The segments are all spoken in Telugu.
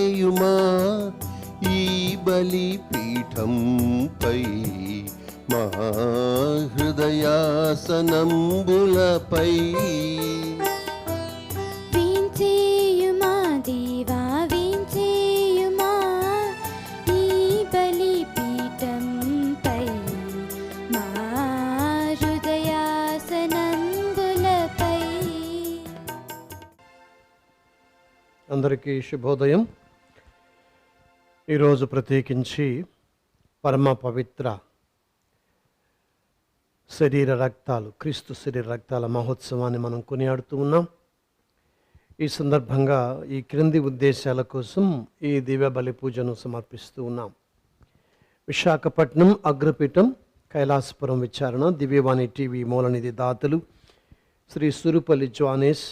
వేంచేయుమా ఈ బలిపీఠంపై మహాహృదయాసనంబులపై. వేంచేయుమా దేవా వేంచేయుమా ఈ బలిపీఠంపై మా హృదయాసనంబులపై. అందరికీ శుభోదయం. ఈరోజు ప్రత్యేకించి పరమ పవిత్ర శరీర రక్తాలు, క్రీస్తు శరీర రక్తాల మహోత్సవాన్ని మనం కొనియాడుతూ ఉన్నాం. ఈ సందర్భంగా ఈ క్రింది ఉద్దేశాల కోసం ఈ దివ్య బలి పూజను సమర్పిస్తూ ఉన్నాం. విశాఖపట్నం అగ్రపీఠం కైలాసపురం విచారణ దివ్యవాణి టీవీ మూలనిధి దాతలు శ్రీ సురుపల్లి జానేష్,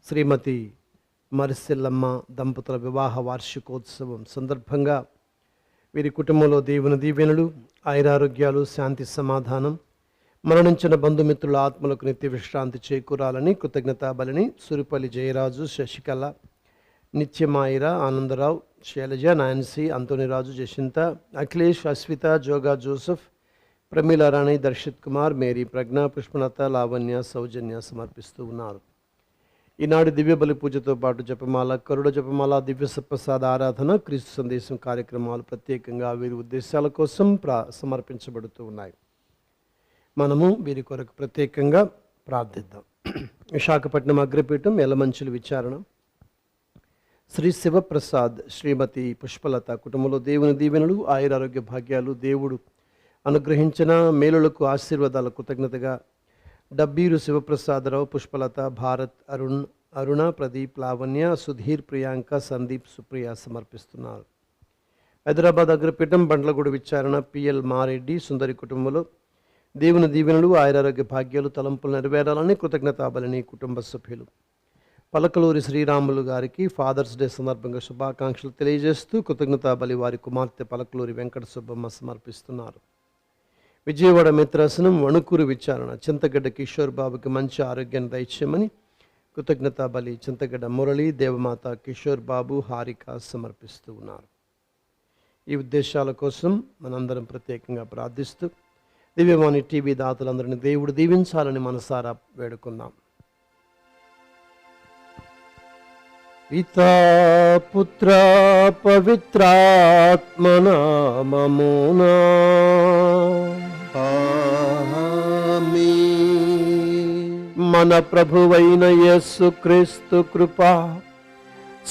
శ్రీమతి మరిసిల్లమ్మ దంపతుల వివాహ వార్షికోత్సవం సందర్భంగా వీరి కుటుంబంలో దేవుని దీవెనలు, ఆయురారోగ్యాలు, శాంతి సమాధానం, మరణించిన బంధుమిత్రుల ఆత్మలకు నిత్య విశ్రాంతి చేకూరాలని కృతజ్ఞతా బలిని సురుపల్లి జయరాజు, శశికళ, నిత్యమాయిర, ఆనందరావు, శైలజ, నాయన్సీ, అంతోనిరాజు, జసింత, అఖిలేష్, అశ్విత, జోగా జోసెఫ్, ప్రమీలారాణి, దర్శిత్ కుమార్, మేరీ, ప్రజ్ఞ, పుష్పలత, లావణ్య, సౌజన్య సమర్పిస్తూ ఉన్నారు. ఈనాడు దివ్య బలి పూజతో పాటు జపమాల, కరుడ జపమాల, దివ్య సప్రసాద ఆరాధన, క్రీస్తు సందేశం కార్యక్రమాలు ప్రత్యేకంగా వీరి ఉద్దేశాల కోసం సమర్పించబడుతూ ఉన్నాయి. మనము వీరి కొరకు ప్రత్యేకంగా ప్రార్థిద్దాం. విశాఖపట్నం అగ్రపీఠం ఎలమంచుల విచారణ శ్రీ శివప్రసాద్, శ్రీమతి పుష్పలత కుటుంబంలో దేవుని దీవెనలు, ఆయురారోగ్య భాగ్యాలు, దేవుడు అనుగ్రహించిన మేలులకు ఆశీర్వాదాల కృతజ్ఞతగా డబ్బీరు శివప్రసాదరావు, పుష్పలత, భారత్, అరుణ, ప్రదీప్, లావణ్య, సుధీర్, ప్రియాంక, సందీప్, సుప్రియ సమర్పిస్తున్నారు. హైదరాబాద్ అగ్రపీఠం బండ్లగూడ విచారణ పిఎల్ మారెడ్డి, సుందరి కుటుంబంలో దేవుని దీవెనలు, ఆయురారోగ్య భాగ్యాలు, తలంపులు నెరవేరాలని కృతజ్ఞతాబలిని కుటుంబ సభ్యులు పలకలూరి శ్రీరాములు గారికి ఫాదర్స్ డే సందర్భంగా శుభాకాంక్షలు తెలియజేస్తూ కృతజ్ఞతాబలి వారి కుమార్తె పలకలూరి వెంకట సుబ్బమ్మ సమర్పిస్తున్నారు. విజయవాడ మిత్రాసనం వణుకూరు విచారణ చింతగడ్డ కిషోర్ బాబుకి మంచి ఆరోగ్యాన్ని దయచేయమని కృతజ్ఞతాబలి చింతగడ్డ మురళి, దేవమాత, కిషోర్ బాబు, హారిక సమర్పిస్తూ ఉన్నారు. ఈ ఉద్దేశాల కోసం మనందరం ప్రత్యేకంగా ప్రార్థిస్తూ దివ్యవాణి టీవీ దాతలందరినీ దేవుడు దీవించాలని మనసారా వేడుకుందాం. పితా పుత్ర పవిత్రాత్మనామమునా మన ప్రభువైన యేసుక్రీస్తు కృప,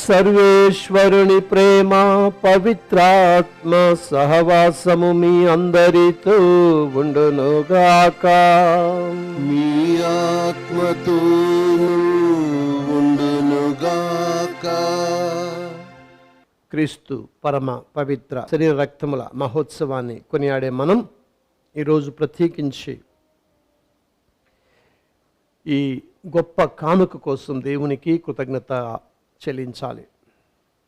సర్వేశ్వరుని ప్రేమ, పవిత్రాత్మ సహవాసము మీ అందరితో ఉండునుగాక. మీ ఆత్మతో ఉండునుగాక. క్రీస్తు పరమ పవిత్ర శరీర రక్తముల మహోత్సవాన్ని కొనియాడే మనం ఈరోజు ప్రత్యేకించి ఈ గొప్ప కానుక కోసం దేవునికి కృతజ్ఞత చెల్లించాలి.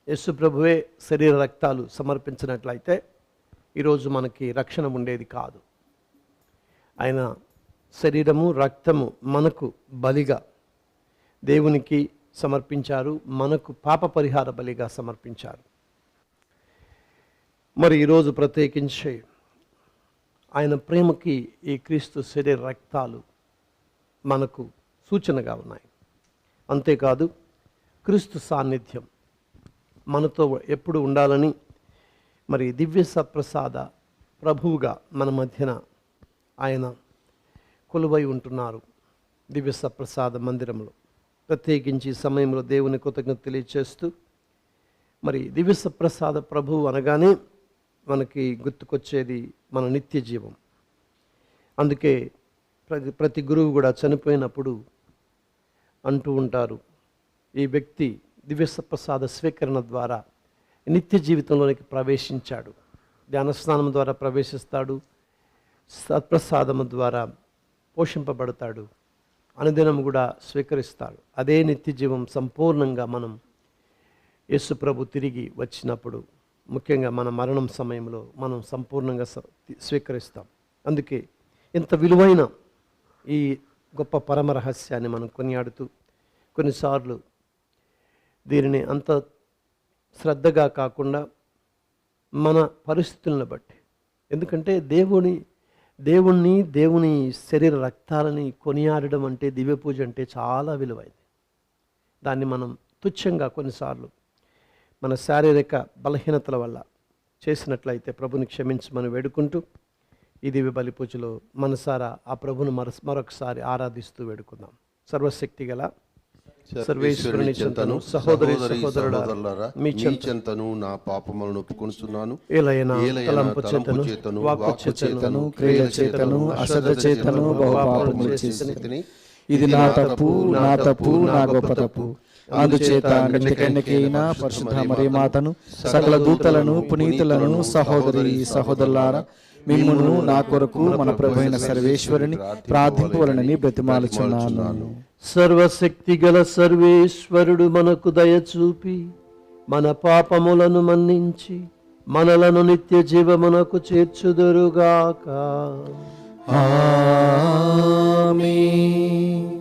యేసు ప్రభువే శరీర రక్తాలు సమర్పించినట్లయితే ఈరోజు మనకి రక్షణ ఉండేది కాదు. ఆయన శరీరము, రక్తము మనకు బలిగా దేవునికి సమర్పించారు, మనకు పాప పరిహార బలిగా సమర్పించారు. మరి ఈరోజు ప్రత్యేకించి ఆయన ప్రేమకి ఈ క్రీస్తు శరీర రక్తాలు మనకు సూచనగా ఉన్నాయి. అంతేకాదు క్రీస్తు సాన్నిధ్యం మనతో ఎప్పుడు ఉండాలని మరి దివ్య సత్ప్రసాద ప్రభువుగా మన మధ్యన ఆయన కొలువై ఉంటున్నారు. దివ్య సత్ప్రసాద మందిరంలో ప్రత్యేకించి సమయంలో దేవుని కృతజ్ఞత తెలియచేస్తూ మరి దివ్య సత్ప్రసాద ప్రభువు అనగానే మనకి గుర్తుకొచ్చేది మన నిత్య జీవం. అందుకే ప్రతి గురువు కూడా చనిపోయినప్పుడు అంటూ ఉంటారు, ఈ వ్యక్తి దివ్య సత్ప్రసాద స్వీకరణ ద్వారా నిత్య జీవితంలోనికి ప్రవేశించాడు. ధ్యానస్నానం ద్వారా ప్రవేశిస్తాడు, సత్ప్రసాదము ద్వారా పోషింపబడతాడు, అనుదినం కూడా స్వీకరిస్తాడు. అదే నిత్య జీవం సంపూర్ణంగా మనం యేసు ప్రభు తిరిగి వచ్చినప్పుడు, ముఖ్యంగా మన మరణం సమయంలో మనం సంపూర్ణంగా స్వీకరిస్తాం. అందుకే ఇంత విలువైన ఈ గొప్ప పరమ రహస్యాన్ని మనం కొనియాడుతూ కొన్నిసార్లు దీనిని అంత శ్రద్ధగా కాకుండా మన పరిస్థితులను బట్టి, ఎందుకంటే దేవుని శరీర రక్తాలని కొనియాడడం అంటే, దివ్య పూజ అంటే చాలా విలువైంది. దాన్ని మనం తుచ్చంగా కొన్నిసార్లు మన శారీరక బలహీనతల వల్ల చేసినట్లయితే ప్రభుని క్షమించమని వేడుకుంటూ ఈ దివ్య బలి పూజలో మనసారా ఆ ప్రభును మరొకసారి ఆరాధిస్తూ వేడుకుందాం. సర్వశక్తి గల సర్వేశ్వరుని చెంతను, సహోదరి సహోదరులారా మీ చెంతను నా పాపములను ఒప్పుకొనుచున్నాను. ఏలైనా తలంపు చేతను, వాక్కు చేతను, క్రియ చేతను, అశ్రద్ధ చేతను బహుపాపములు చేసితిని. ఇది నా తప్పు, నా గొప్ప తప్పు. అందుచేత కన్యకైన పరిశుద్ధ మరియమాతను, సకల దూతలను, పునీతులను, సహోదరి సహోదరులారా మిమ్మును నా కొరకు మన ప్రభువైన సర్వేశ్వరుని ప్రార్థింపవలనని బ్రతిమాలుచున్నాను. సర్వశక్తి గల సర్వేశ్వరుడు మనకు దయచూపి మన పాపములను మన్నించి మనలను నిత్య జీవమునకు చేర్చుదురుగాక. ఆమేన్.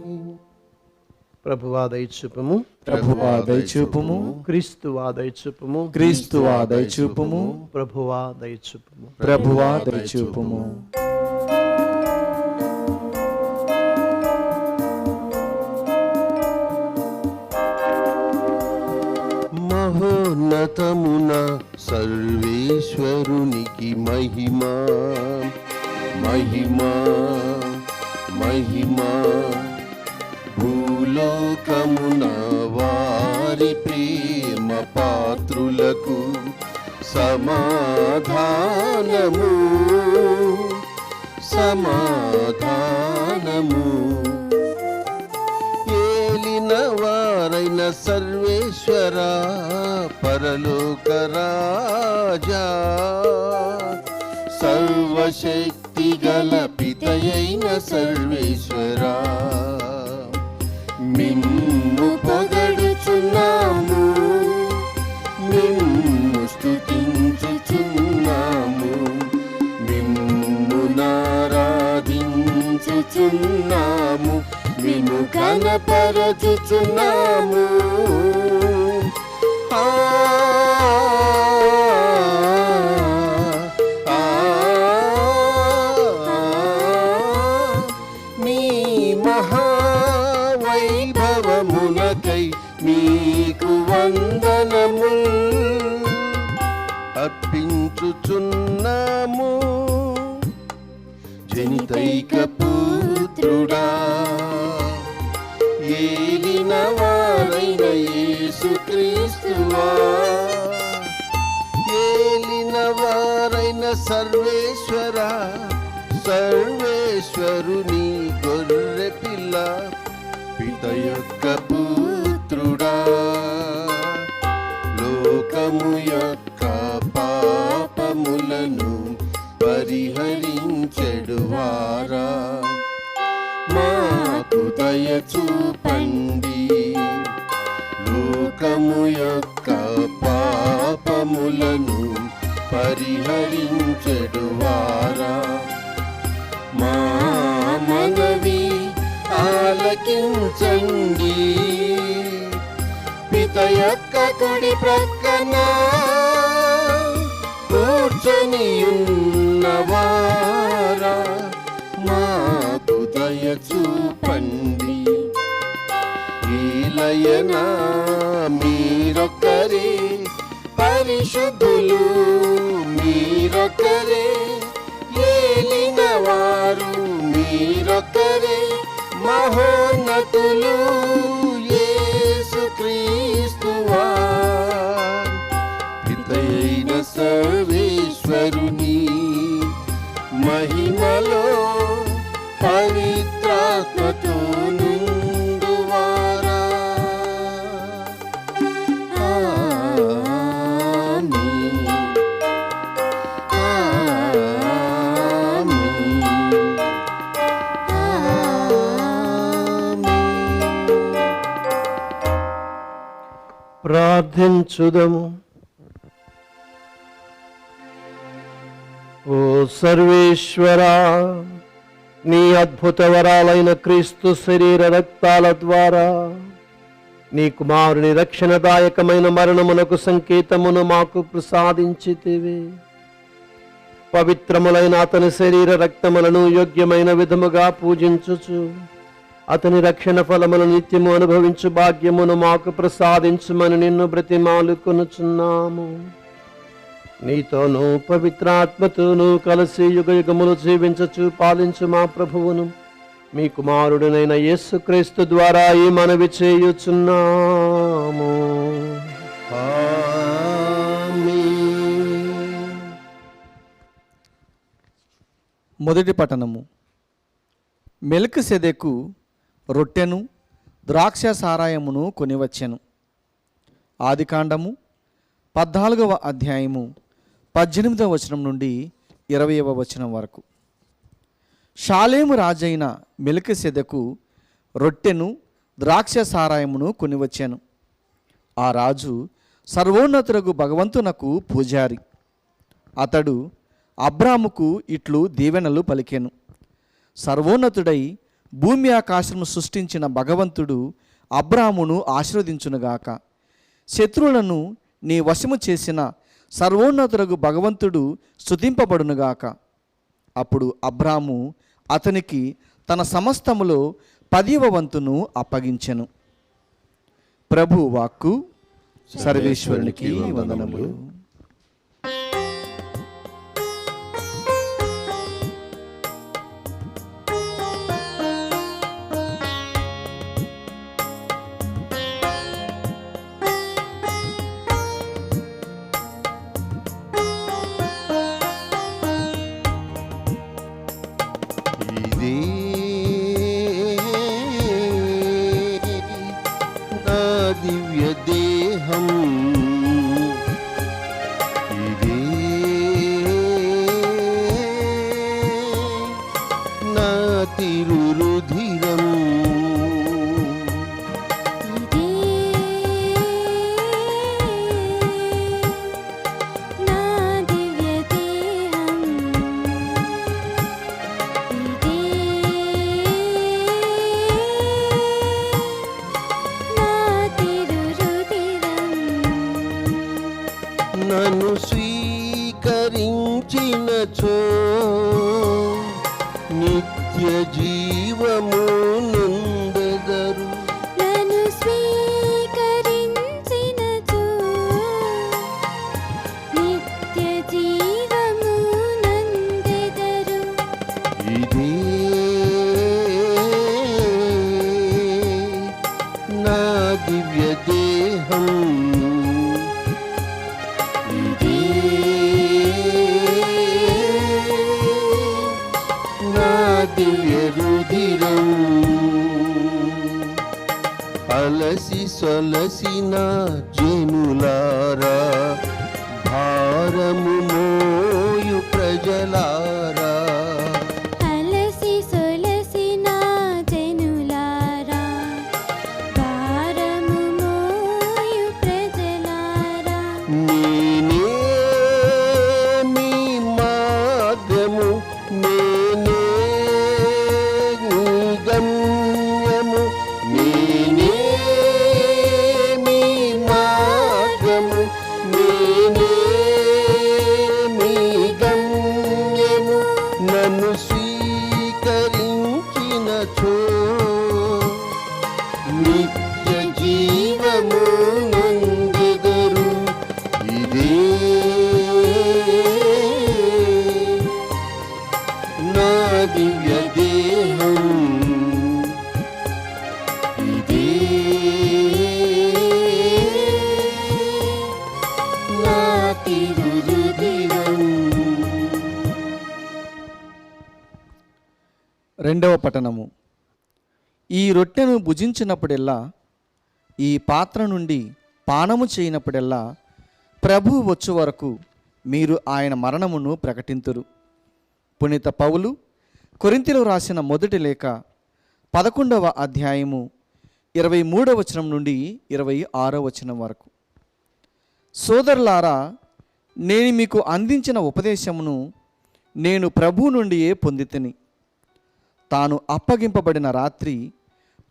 ప్రభువా దయచూపుము, ప్రభువా దయచూపుము, క్రీస్తువా దయచూపుము, క్రీస్తువా దయచూపుము, ప్రభువా దయచూపుము. ప్రభువా దయచూపుము. మహోన్నతమున సర్వేశ్వరునికి మహిమా మహిమా మహిమా. భూలోకమున వారి ప్రేమ పాత్రులకు సమాధానము సమాధానము. ఏలిన వారైన సర్వేశ్వర పరలోక రాజా, సర్వశక్తి గల పితయైన సర్వేశ్వరా, మిమ్ము పొగడుచున్నాము, మిమ్ము స్తుతించుచున్నాము, మిమ్ము నారాధించుచున్నాము, మిమ్ము ఘనపరచుచున్నాము. మీ మహావైభవమునకై మీకు వందనము అర్పించుచున్నాము. జనితైక పుత్రుడా, ఏలిన వారైన యేసుక్రీస్తువా, ఏలిన వారైన సర్వేశ్వర సర్వేశ్వరుని గొర్రె పిల్ల, పిత యొక్క పుత్రుడా, లోకము యొక్క పాపములను పరిహరించెడువారా, మాకు దయ చూపండి. లోకము యొక్క పాపములను పరిహరించెడువారా, మా మనవి ఆలకించండి. పిత యొక్క కుడి ప్రక్కన కూర్చొని ఉన్నవారా, మాకు దయ చూపండి. ఈలయనా మీరొక్కరే పరిశుద్ధులు, మీరొక్కరే ఏలిన వారు, మీరొక్కరే మహోన్నతులు. యేసుక్రీస్తువా, పితయైన సర్వేశ్వరుని మహిమలో పవిత్రాత్మతో నిండువారా. ఆమేన్. ఆమేన్. ఆమేన్. ప్రార్థించుదము. ఓ సర్వేశ్వరా, నీ అద్భుత వరాలైన క్రీస్తు శరీర రక్తాల ద్వారా నీ కుమారుని రక్షణదాయకమైన మరణమునకు సంకేతమును మాకు ప్రసాదించితివి. పవిత్రములైన అతని శరీర రక్తములను యోగ్యమైన విధముగా పూజించుచు అతని రక్షణ ఫలములను నిత్యము అనుభవించు భాగ్యమును మాకు ప్రసాదించుమని నిన్ను బ్రతిమాలుకొనుచున్నాము. నీతోనూ పవిత్రాత్మతోనూ కలిసి యుగ యుగములు జీవించచు పాలించు మా ప్రభువును మీ కుమారుడునైన యేసుక్రీస్తు ద్వారా ఈ మనవి చేయుచున్నాము. మొదటి పట్టణము. మెల్కిసెదెకు రొట్టెను ద్రాక్ష సారాయమును కొనివచ్చెను. ఆదికాండము 14వ అధ్యాయము 18వ వచనం నుండి 20వ వచనం వరకు. షాలేము రాజైన మెల్కిసెదెకు రొట్టెను ద్రాక్ష సారాయమును కొనివచ్చెను. ఆ రాజు సర్వోన్నతులకు భగవంతునకు పూజారి. అతడు అబ్రాముకు ఇట్లు దీవెనలు పలికెను. సర్వోన్నతుడై భూమి ఆకాశము సృష్టించిన భగవంతుడు అబ్రామును ఆశీర్వదించునుగాక. శత్రువులను నీ వశము చేసిన సర్వోన్నతులకు భగవంతుడు స్తుతింపబడునుగాక. అప్పుడు అబ్రాము అతనికి తన సమస్తములో 10వ వంతును అప్పగించెను. ప్రభు వాక్కు. సర్వేశ్వరునికి వందనములు. దివ్య దేహం ఇదే నా తిరురుధిరం ఇదే నా దివ్య దేహం ఇదే నన్ను స్వీకరించినచో నిత్య జీవము నందెదరు. నన్ను స్వీకరించినచో నిత్య జీవము నందెదరు. ఇదే నా దివ్య దేహం దివ్య రుధిరం. అలసి సొలసిన జనులారా, భారము మోయు ప్రజలారా, అలసి సొలసిన జనులారా, భారము మోయు ప్రజలారా, నేనే మీ మార్గము, నేనే మీ గమ్యము, నేనే మీ మార్గము, నేనే మీ గమ్యము. నన్ను స్వీకరించినచో నిత్య జీవము నందెదరు. ఇదే నా దివ్య దేహం ఇదే నా తిరురుధిరం. రెండవ పట్టణము. ఈ రొట్టెను భుజించినప్పుడెల్లా, ఈ పాత్ర నుండి పానము చేయనప్పుడెల్లా ప్రభువు వచ్చు వరకు మీరు ఆయన మరణమును ప్రకటింతురు. పునీత పౌలు కొరింథీయులకు రాసిన మొదటి లేఖ 11వ అధ్యాయము 23వ వచనం నుండి 26వ వచనం వరకు. సోదరులారా, నేను మీకు అందించిన ఉపదేశమును నేను ప్రభువు నుండియే పొందితిని. తాను అప్పగింపబడిన రాత్రి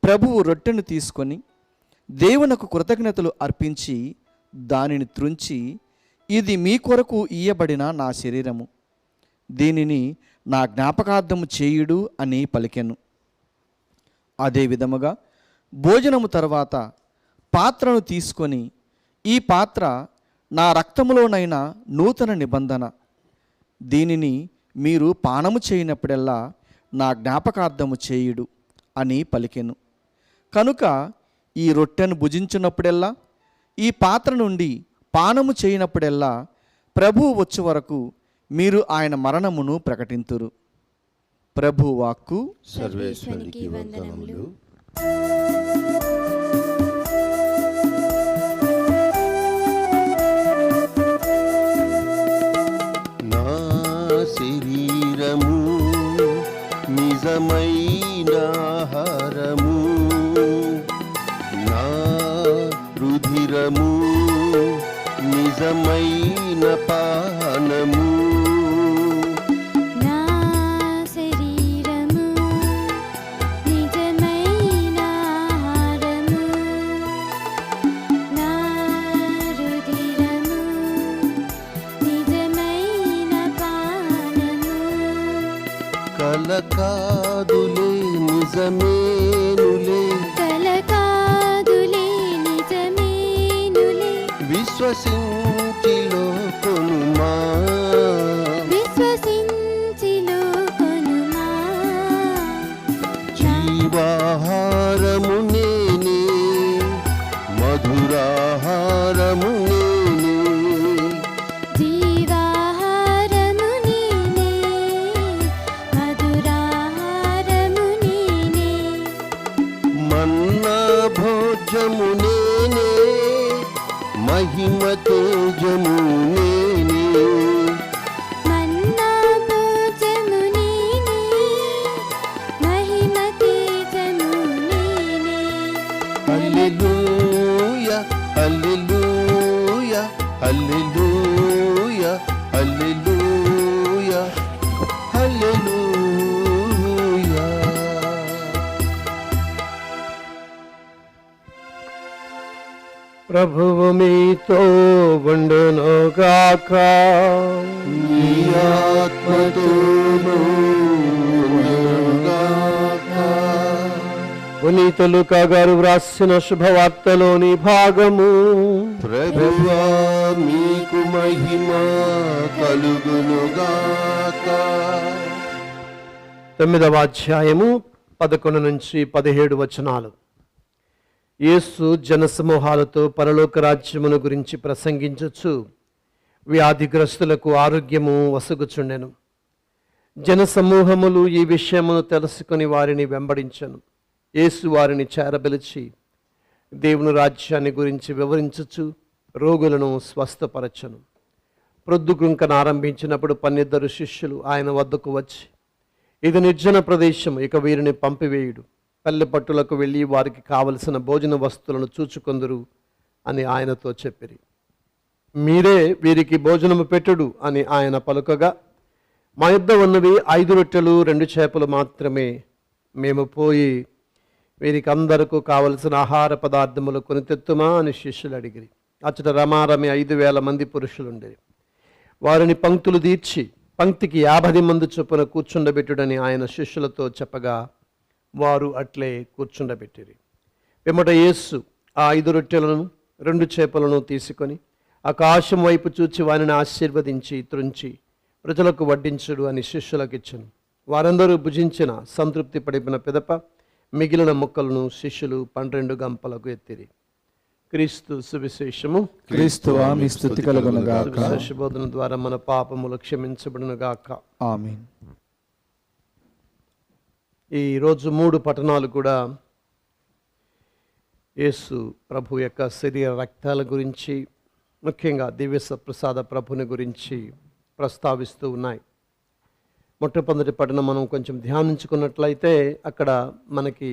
ప్రభువు రొట్టెను తీసుకొని దేవునకు కృతజ్ఞతలు అర్పించి దానిని త్రుంచి, ఇది మీ కొరకు ఇయ్యబడిన నా శరీరము, దీనిని నా జ్ఞాపకార్థము చేయుడు అని పలికెను. అదే విధముగా భోజనము తర్వాత పాత్రను తీసుకొని, ఈ పాత్ర నా రక్తములోనైన నూతన నిబంధన, దీనిని మీరు పానము చేయనప్పుడెల్లా నా జ్ఞాపకార్థము చేయుడు అని పలికెను. కనుక ఈ రొట్టెను భుజించున్నప్పుడెల్లా, ఈ పాత్ర నుండి పానము చేయనప్పుడెల్లా ప్రభువు వచ్చే వరకు మీరు ఆయన మరణమును ప్రకటింతురు. ప్రభు వాక్కు. సర్వేశ్వరునికి వందనములు. నా శరీరము నిజమైన ఆహారము, నా రుధిరము నిజమైన పానము. నా శరీరము నిజమైన ఆహారము, నా రుధిరము నిజమైన పానము. కలకాదులే నిజమేనులే, కలకాదులే నిజమేనులే, విశ్వసించిలో కొనుమా, విశ్వసించిలో కొనుమా. జీవాహారము నేనే, మధురాహారము నేనే, జీవాహారము నేనే, మధురాహారము నేనే. మన్నా భోజము నేనే, మహిమ తేజము నేనే. మన్నా భోజము నేనే, మహిమ తేజము నేనే. హల్లెలూయా హల్లెలూయా హల్లెలూయా హల్లెలూయా హల్లెలూయా. ప్రభువు మీతో ఉండునుగాక. నీ ఆత్మతోనూ ఉండునుగాక. పునీత లూకా గారు వ్రాసిన శుభవార్తలోని భాగము. ప్రభువా మీకు మహిమ కలుగునుగాక. 9వ అధ్యాయము 11 నుంచి 17 వచనాలు. యేసు జనసమూహాలతో పరలోక రాజ్యమును గురించి ప్రసంగించచ్చు వ్యాధిగ్రస్తులకు ఆరోగ్యము వసగుచుండెను. జనసమూహములు ఈ విషయమును తెలుసుకొని వారిని వెంబడించెను. యేసు వారిని చేరబిలిచి దేవుని రాజ్యాన్ని గురించి వివరించచ్చు రోగులను స్వస్థపరచను. ప్రొద్దుగుంకన ఆరంభించినప్పుడు 12 శిష్యులు ఆయన వద్దకు వచ్చి, ఇది నిర్జన ప్రదేశం, ఇక వీరిని పంపివేయుడు, పల్లె పట్టులకు వెళ్ళి వారికి కావలసిన భోజన వస్తువులను చూచుకొందురు అని ఆయనతో చెప్పిరి. మీరే వీరికి భోజనము పెట్టుడు అని ఆయన పలుకగా, మా యొద్ద ఉన్నవి 5 రొట్టెలు 2 చేపలు మాత్రమే, మేము పోయి వీరికి అందరకు కావలసిన ఆహార పదార్థములు కొని తెత్తుమా అని శిష్యులు అడిగిరి. అచ్చట రమారమి 5,000 మంది పురుషులుండేది. వారిని పంక్తులు తీర్చి పంక్తికి 50 మంది చొప్పున కూర్చుండబెట్టుడని ఆయన శిష్యులతో చెప్పగా వారు అట్లే కూర్చుండబెట్టిరి. పిమ్మట యేసు ఆ 5 రొట్టెలను 2 చేపలను తీసుకొని ఆకాశం వైపు చూచి వారిని ఆశీర్వదించి త్రుంచి ప్రజలకు వడ్డించుడు అని శిష్యులకు ఇచ్చెను. వారందరూ భుజించిన సంతృప్తి పడిన పిదప మిగిలిన ముక్కలను శిష్యులు 12 గంపలకు ఎత్తిరి. క్రీస్తు సువిశేషము. క్రీస్తువా మీ స్తుతి కలుగునుగాక. సువిశేష బోధన ద్వారా మన పాపములు క్షమించబడునుగాక. ఆమేన్. ఈ రోజు 3 పఠనాలు కూడా యేసు ప్రభు యొక్క శరీర రక్తాల గురించి, ముఖ్యంగా దివ్య ప్రసాద ప్రభుని గురించి ప్రస్తావిస్తూ ఉన్నాయి. మొట్టమొదటి పఠనం మనం కొంచెం ధ్యానించుకున్నట్లయితే అక్కడ మనకి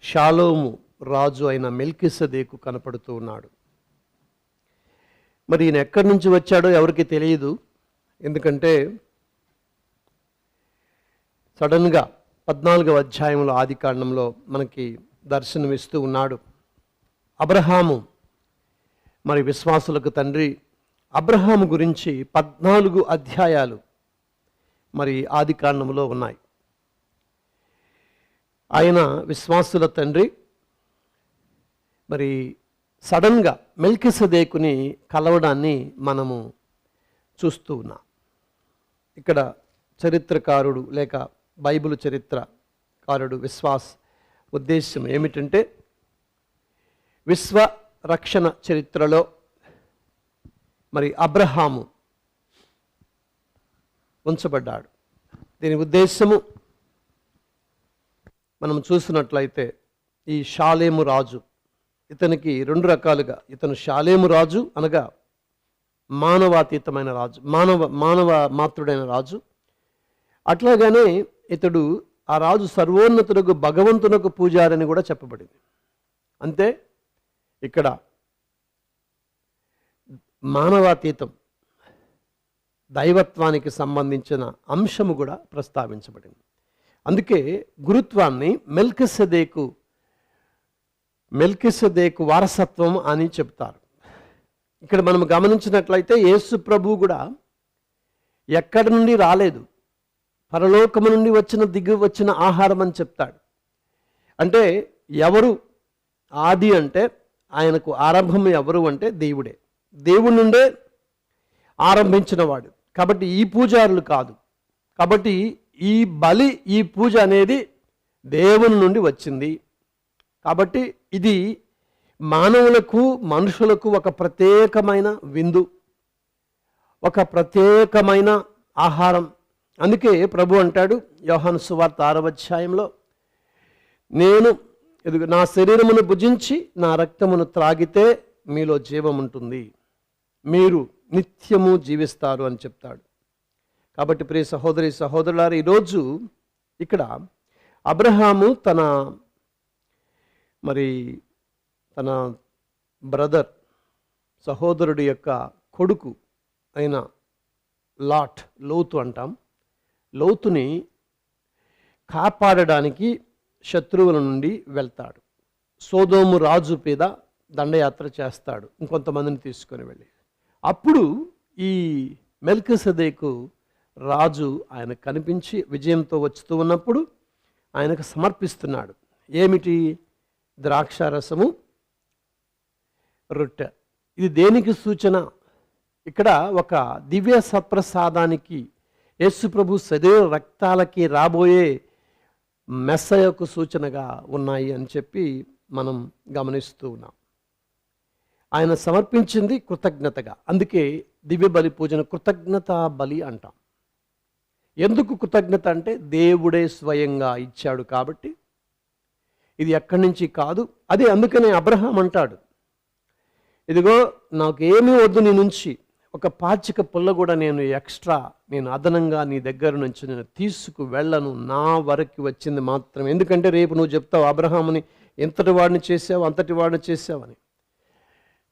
షాలోము రాజు అయిన మెల్కిసెదెకు కనపడుతూ ఉన్నాడు. మరి ఈయన ఎక్కడి నుంచి వచ్చాడో ఎవరికి తెలియదు. ఎందుకంటే సడన్గా 14వ అధ్యాయంలో ఆదికాండంలో మనకి దర్శనమిస్తూ ఉన్నాడు. అబ్రహాము మరి విశ్వాసులకు తండ్రి. అబ్రహాము గురించి 14 అధ్యాయాలు మరి ఆది కాండంలో ఉన్నాయి. ఆయన విశ్వాసుల తండ్రి. మరి సడన్గా మెల్కిసెదెకుని కలవడాన్ని మనము చూస్తూ ఉన్నాం. ఇక్కడ చరిత్రకారుడు లేక బైబిల్ చరిత్రకారుడు విశ్వాస్ ఉద్దేశం ఏమిటంటే, విశ్వ రక్షణ చరిత్రలో మరి అబ్రహాము ఉంచబడ్డాడు. దీని ఉద్దేశము మనం చూసినట్లయితే, ఈ షాలేము రాజు, ఇతనికి 2 రకాలుగా, ఇతను షాలేము రాజు అనగా మానవాతీతమైన రాజు, మానవ మాత్రుడైన రాజు. అట్లాగానే ఇతడు ఆ రాజు సర్వోన్నతులకు భగవంతునకు పూజారని కూడా చెప్పబడింది. అంతే ఇక్కడ మానవాతీతం, దైవత్వానికి సంబంధించిన అంశము కూడా ప్రస్తావించబడింది. అందుకే గురుత్వాన్ని మెల్కిసెదెకు వారసత్వం అని చెప్తారు. ఇక్కడ మనం గమనించినట్లయితే యేసు ప్రభు కూడా ఎక్కడి నుండి రాలేదు, పరలోకము నుండి వచ్చిన ఆహారం అని చెప్తాడు. అంటే ఎవరు ఆది అంటే, ఆయనకు ఆరంభం ఎవరు అంటే దేవుడే, దేవుడి నుండే ఆరంభించిన వాడు. కాబట్టి ఈ పూజారులు కాదు. కాబట్టి ఈ బలి, ఈ పూజ అనేది దేవుని నుండి వచ్చింది. కాబట్టి ఇది మానవులకు, మనుషులకు ఒక ప్రత్యేకమైన విందు, ఒక ప్రత్యేకమైన ఆహారం. అందుకే ప్రభు అంటాడు యోహాను సువార్త 6వ అధ్యాయంలో, నేను నా శరీరమును భుజించి నా రక్తమును త్రాగితే మీలో జీవం ఉంటుంది, మీరు నిత్యము జీవిస్తారు అని చెప్తాడు. కాబట్టి ప్రియ సహోదరి సహోదరులారా, ఈరోజు ఇక్కడ అబ్రహాము తన బ్రదర్, సహోదరుడి యొక్క కొడుకు అయిన లోతు అంటాం, లోతుని కాపాడడానికి శత్రువుల నుండి వెళ్తాడు. సోదోము రాజు మీద దండయాత్ర చేస్తాడు, ఇంకొంతమందిని తీసుకొని వెళ్ళి. అప్పుడు ఈ మెల్కిసెదెకు రాజు ఆయన కనిపించి విజయంతో వచ్చుతూ ఉన్నప్పుడు ఆయనకు సమర్పిస్తున్నాడు. ఏమిటి? ద్రాక్షారసము, రొట్టె. ఇది దేనికి సూచన? ఇక్కడ ఒక దివ్య సత్ప్రసాదానికి, యేసు ప్రభు శరీర రక్తాలకి రాబోయే మెస్సయకు సూచనగా ఉన్నాయి అని చెప్పి మనం గమనిస్తూ ఉన్నాం. ఆయన సమర్పించింది కృతజ్ఞతగా. అందుకే దివ్య బలి పూజను కృతజ్ఞత బలి అంటాం. ఎందుకు కృతజ్ఞత అంటే, దేవుడే స్వయంగా ఇచ్చాడు కాబట్టి, ఇది ఎక్కడి నుంచి కాదు. అదే అందుకనే అబ్రహాం అంటాడు, ఇదిగో నాకేమీ వద్దు నీ నుంచి, ఒక పాచిక పుల్ల కూడా నేను అదనంగా నీ దగ్గర నుంచి నేను తీసుకు వెళ్ళను, నా వరకు వచ్చింది మాత్రమే. ఎందుకంటే రేపు నువ్వు చెప్తావు అబ్రహాముని ఎంతటి వాడిని చేసావు, అంతటి వాడిని చేసావని.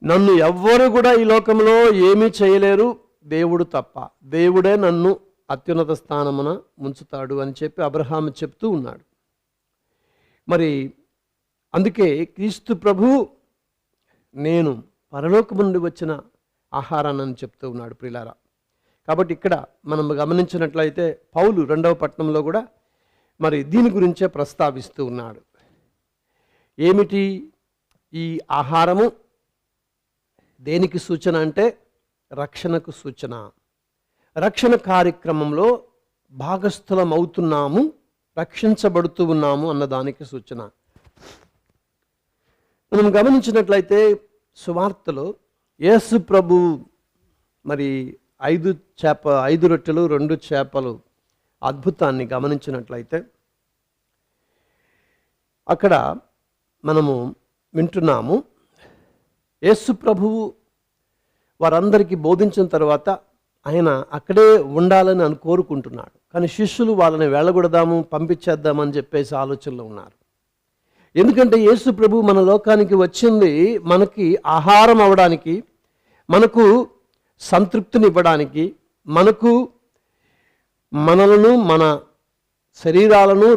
నన్ను ఎవ్వరు కూడా ఈ లోకంలో ఏమీ చేయలేరు, దేవుడు తప్ప. దేవుడే నన్ను అత్యున్నత స్థానమున ముంచుతాడు అని చెప్పి అబ్రహాము చెప్తూ ఉన్నాడు. మరి అందుకే క్రీస్తు ప్రభు నేను పరలోకము నుండి వచ్చిన ఆహారాన్ని చెప్తూ ఉన్నాడు ప్రియులారా. కాబట్టి ఇక్కడ మనం గమనించినట్లయితే పౌలు 2వ పట్టణంలో కూడా మరి దీని గురించే ప్రస్తావిస్తూ ఉన్నాడు. ఏమిటి ఈ ఆహారము? దేనికి సూచన అంటే రక్షణకు సూచన. రక్షణ కార్యక్రమంలో భాగస్థులం అవుతున్నాము, రక్షించబడుతూ ఉన్నాము అన్నదానికి సూచన. మనం గమనించినట్లయితే సువార్తలో యేసు ప్రభు మరి 5 రొట్టెలు 2 చేపలు అద్భుతాన్ని గమనించినట్లయితే అక్కడ మనము వింటున్నాము, యేసు ప్రభువు వారందరికీ బోధించిన తర్వాత ఆయన అక్కడే ఉండాలని కోరుకుంటున్నాడు. కానీ శిష్యులు వాళ్ళని వెళ్ళగొడదాము, పంపించేద్దామని చెప్పేసి ఆలోచనలో ఉన్నారు. ఎందుకంటే యేసు ప్రభు మన లోకానికి వచ్చింది మనకి ఆహారం అవ్వడానికి, మనకు సంతృప్తిని ఇవ్వడానికి, మనలను, మన శరీరాలను,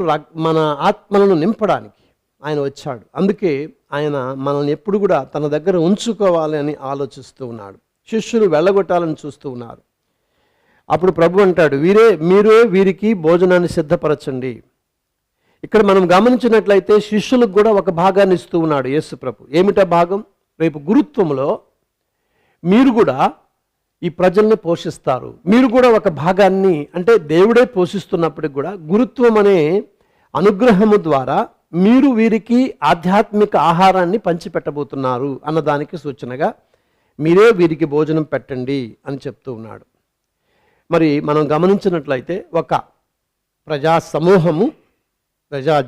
మన ఆత్మలను నింపడానికి. ఆయన వచ్చాడు. అందుకే ఆయన మనల్ని ఎప్పుడు కూడా తన దగ్గర ఉంచుకోవాలి అని ఆలోచిస్తూ ఉన్నాడు. శిష్యులు వెళ్ళగొట్టాలని చూస్తూ ఉన్నారు. అప్పుడు ప్రభు అంటాడు, మీరే వీరికి భోజనాన్ని సిద్ధపరచండి. ఇక్కడ మనం గమనించినట్లయితే శిష్యులకు కూడా ఒక భాగాన్ని ఇస్తూ ఉన్నాడు యేసు ప్రభు. ఏమిటా భాగం? రేపు గురుత్వంలో మీరు కూడా ఈ ప్రజల్ని పోషిస్తారు. మీరు కూడా ఒక భాగాన్ని, అంటే దేవుడే పోషిస్తున్నప్పటికి కూడా గురుత్వం అనే అనుగ్రహము ద్వారా మీరు వీరికి ఆధ్యాత్మిక ఆహారాన్ని పంచిపెట్టబోతున్నారు అన్నదానికి సూచనగా మీరే వీరికి భోజనం పెట్టండి అని చెప్తూ ఉన్నాడు. మరి మనం గమనించినట్లయితే ఒక ప్రజా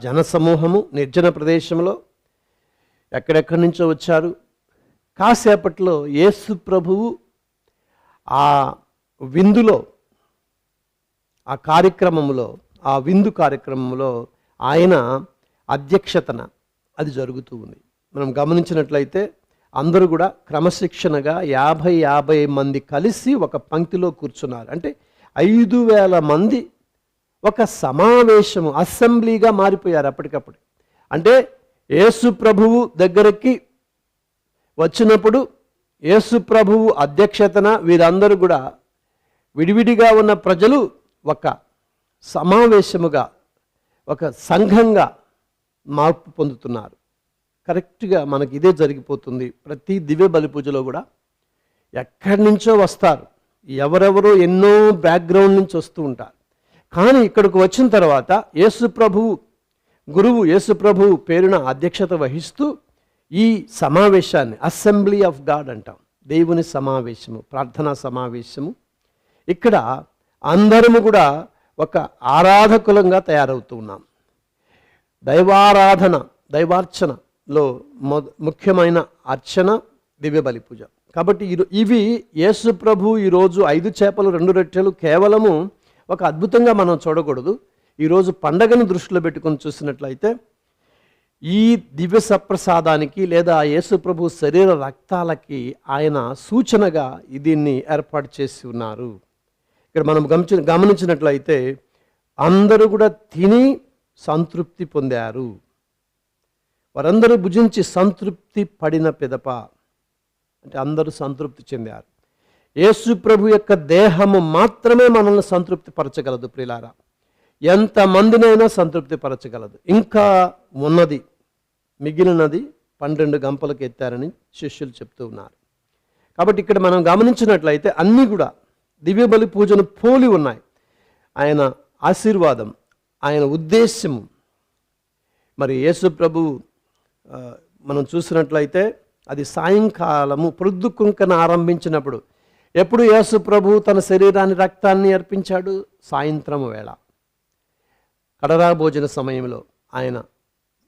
జన సమూహము నిర్జన ప్రదేశంలో ఎక్కడెక్కడి నుంచో వచ్చారు. కాసేపట్లో యేసు ప్రభువు ఆ విందులో, ఆ విందు కార్యక్రమంలో ఆయన అధ్యక్షతన అది జరుగుతూ ఉంది. మనం గమనించినట్లయితే అందరూ కూడా క్రమశిక్షణగా 50 మంది కలిసి ఒక పంక్తిలో కూర్చున్నారు. అంటే 5,000 మంది ఒక సమావేశము, అసెంబ్లీగా మారిపోయారు అప్పటికప్పుడు. అంటే యేసు ప్రభువు దగ్గరికి వచ్చినప్పుడు యేసు ప్రభువు అధ్యక్షతన వీరందరూ కూడా విడివిడిగా ఉన్న ప్రజలు ఒక సమావేశముగా, ఒక సంఘంగా మార్పు పొందుతున్నారు. కరెక్ట్గా మనకి ఇదే జరిగిపోతుంది. ప్రతి దివ్య బలి పూజలో కూడా ఎక్కడి నుంచో వస్తారు, ఎవరెవరో ఎన్నో బ్యాక్గ్రౌండ్ నుంచి వస్తూ ఉంటారు. కానీ ఇక్కడికి వచ్చిన తర్వాత గురువు యేసు ప్రభువు పేరున అధ్యక్షత వహిస్తూ ఈ సమావేశాన్ని అసెంబ్లీ ఆఫ్ గాడ్ అంటాం, దేవుని సమావేశము, ప్రార్థనా సమావేశము. ఇక్కడ అందరము కూడా ఒక ఆరాధకులంగా తయారవుతూ ఉన్నాం. దైవార్చనలో ముఖ్యమైన అర్చన దివ్య బలి పూజ. కాబట్టి ఇవి యేసు ప్రభు ఈరోజు 5 చేపలు 2 రొట్టెలు కేవలము ఒక అద్భుతంగా మనం చూడకూడదు. ఈరోజు పండగను దృష్టిలో పెట్టుకొని చూసినట్లయితే ఈ దివ్య సప్రసాదానికి లేదా యేసు ప్రభు శరీర రక్తాలకి ఆయన సూచనగా దీన్ని ఏర్పాటు చేసి ఉన్నారు. ఇక్కడ మనం గమనించినట్లయితే అందరూ కూడా తిని సంతృప్తి పొందారు. వారందరూ భుజించి సంతృప్తి పడిన పిదప, అంటే అందరూ సంతృప్తి చెందారు. యేసు ప్రభు యొక్క దేహము మాత్రమే మనల్ని సంతృప్తి పరచగలదు. ప్రియులారా, ఎంతమందినైనా సంతృప్తి పరచగలదు. ఇంకా ఉన్నది, మిగిలినది 12 గంపలకు ఎత్తారని శిష్యులు చెప్తూ ఉన్నారు. కాబట్టి ఇక్కడ మనం గమనించినట్లయితే అన్నీ కూడా దివ్య బలి పూజను పోలి ఉన్నాయి. ఆయన ఆశీర్వాదం, ఆయన ఉద్దేశ్యము. మరి యేసు ప్రభు మనం చూసినట్లయితే అది సాయంకాలము ప్రొద్దుకుంకన ఆరంభించినప్పుడు, ఎప్పుడు యేసు ప్రభు తన శరీరాన్ని రక్తాన్ని అర్పించాడు? సాయంత్రం వేళ కడరా భోజన సమయంలో ఆయన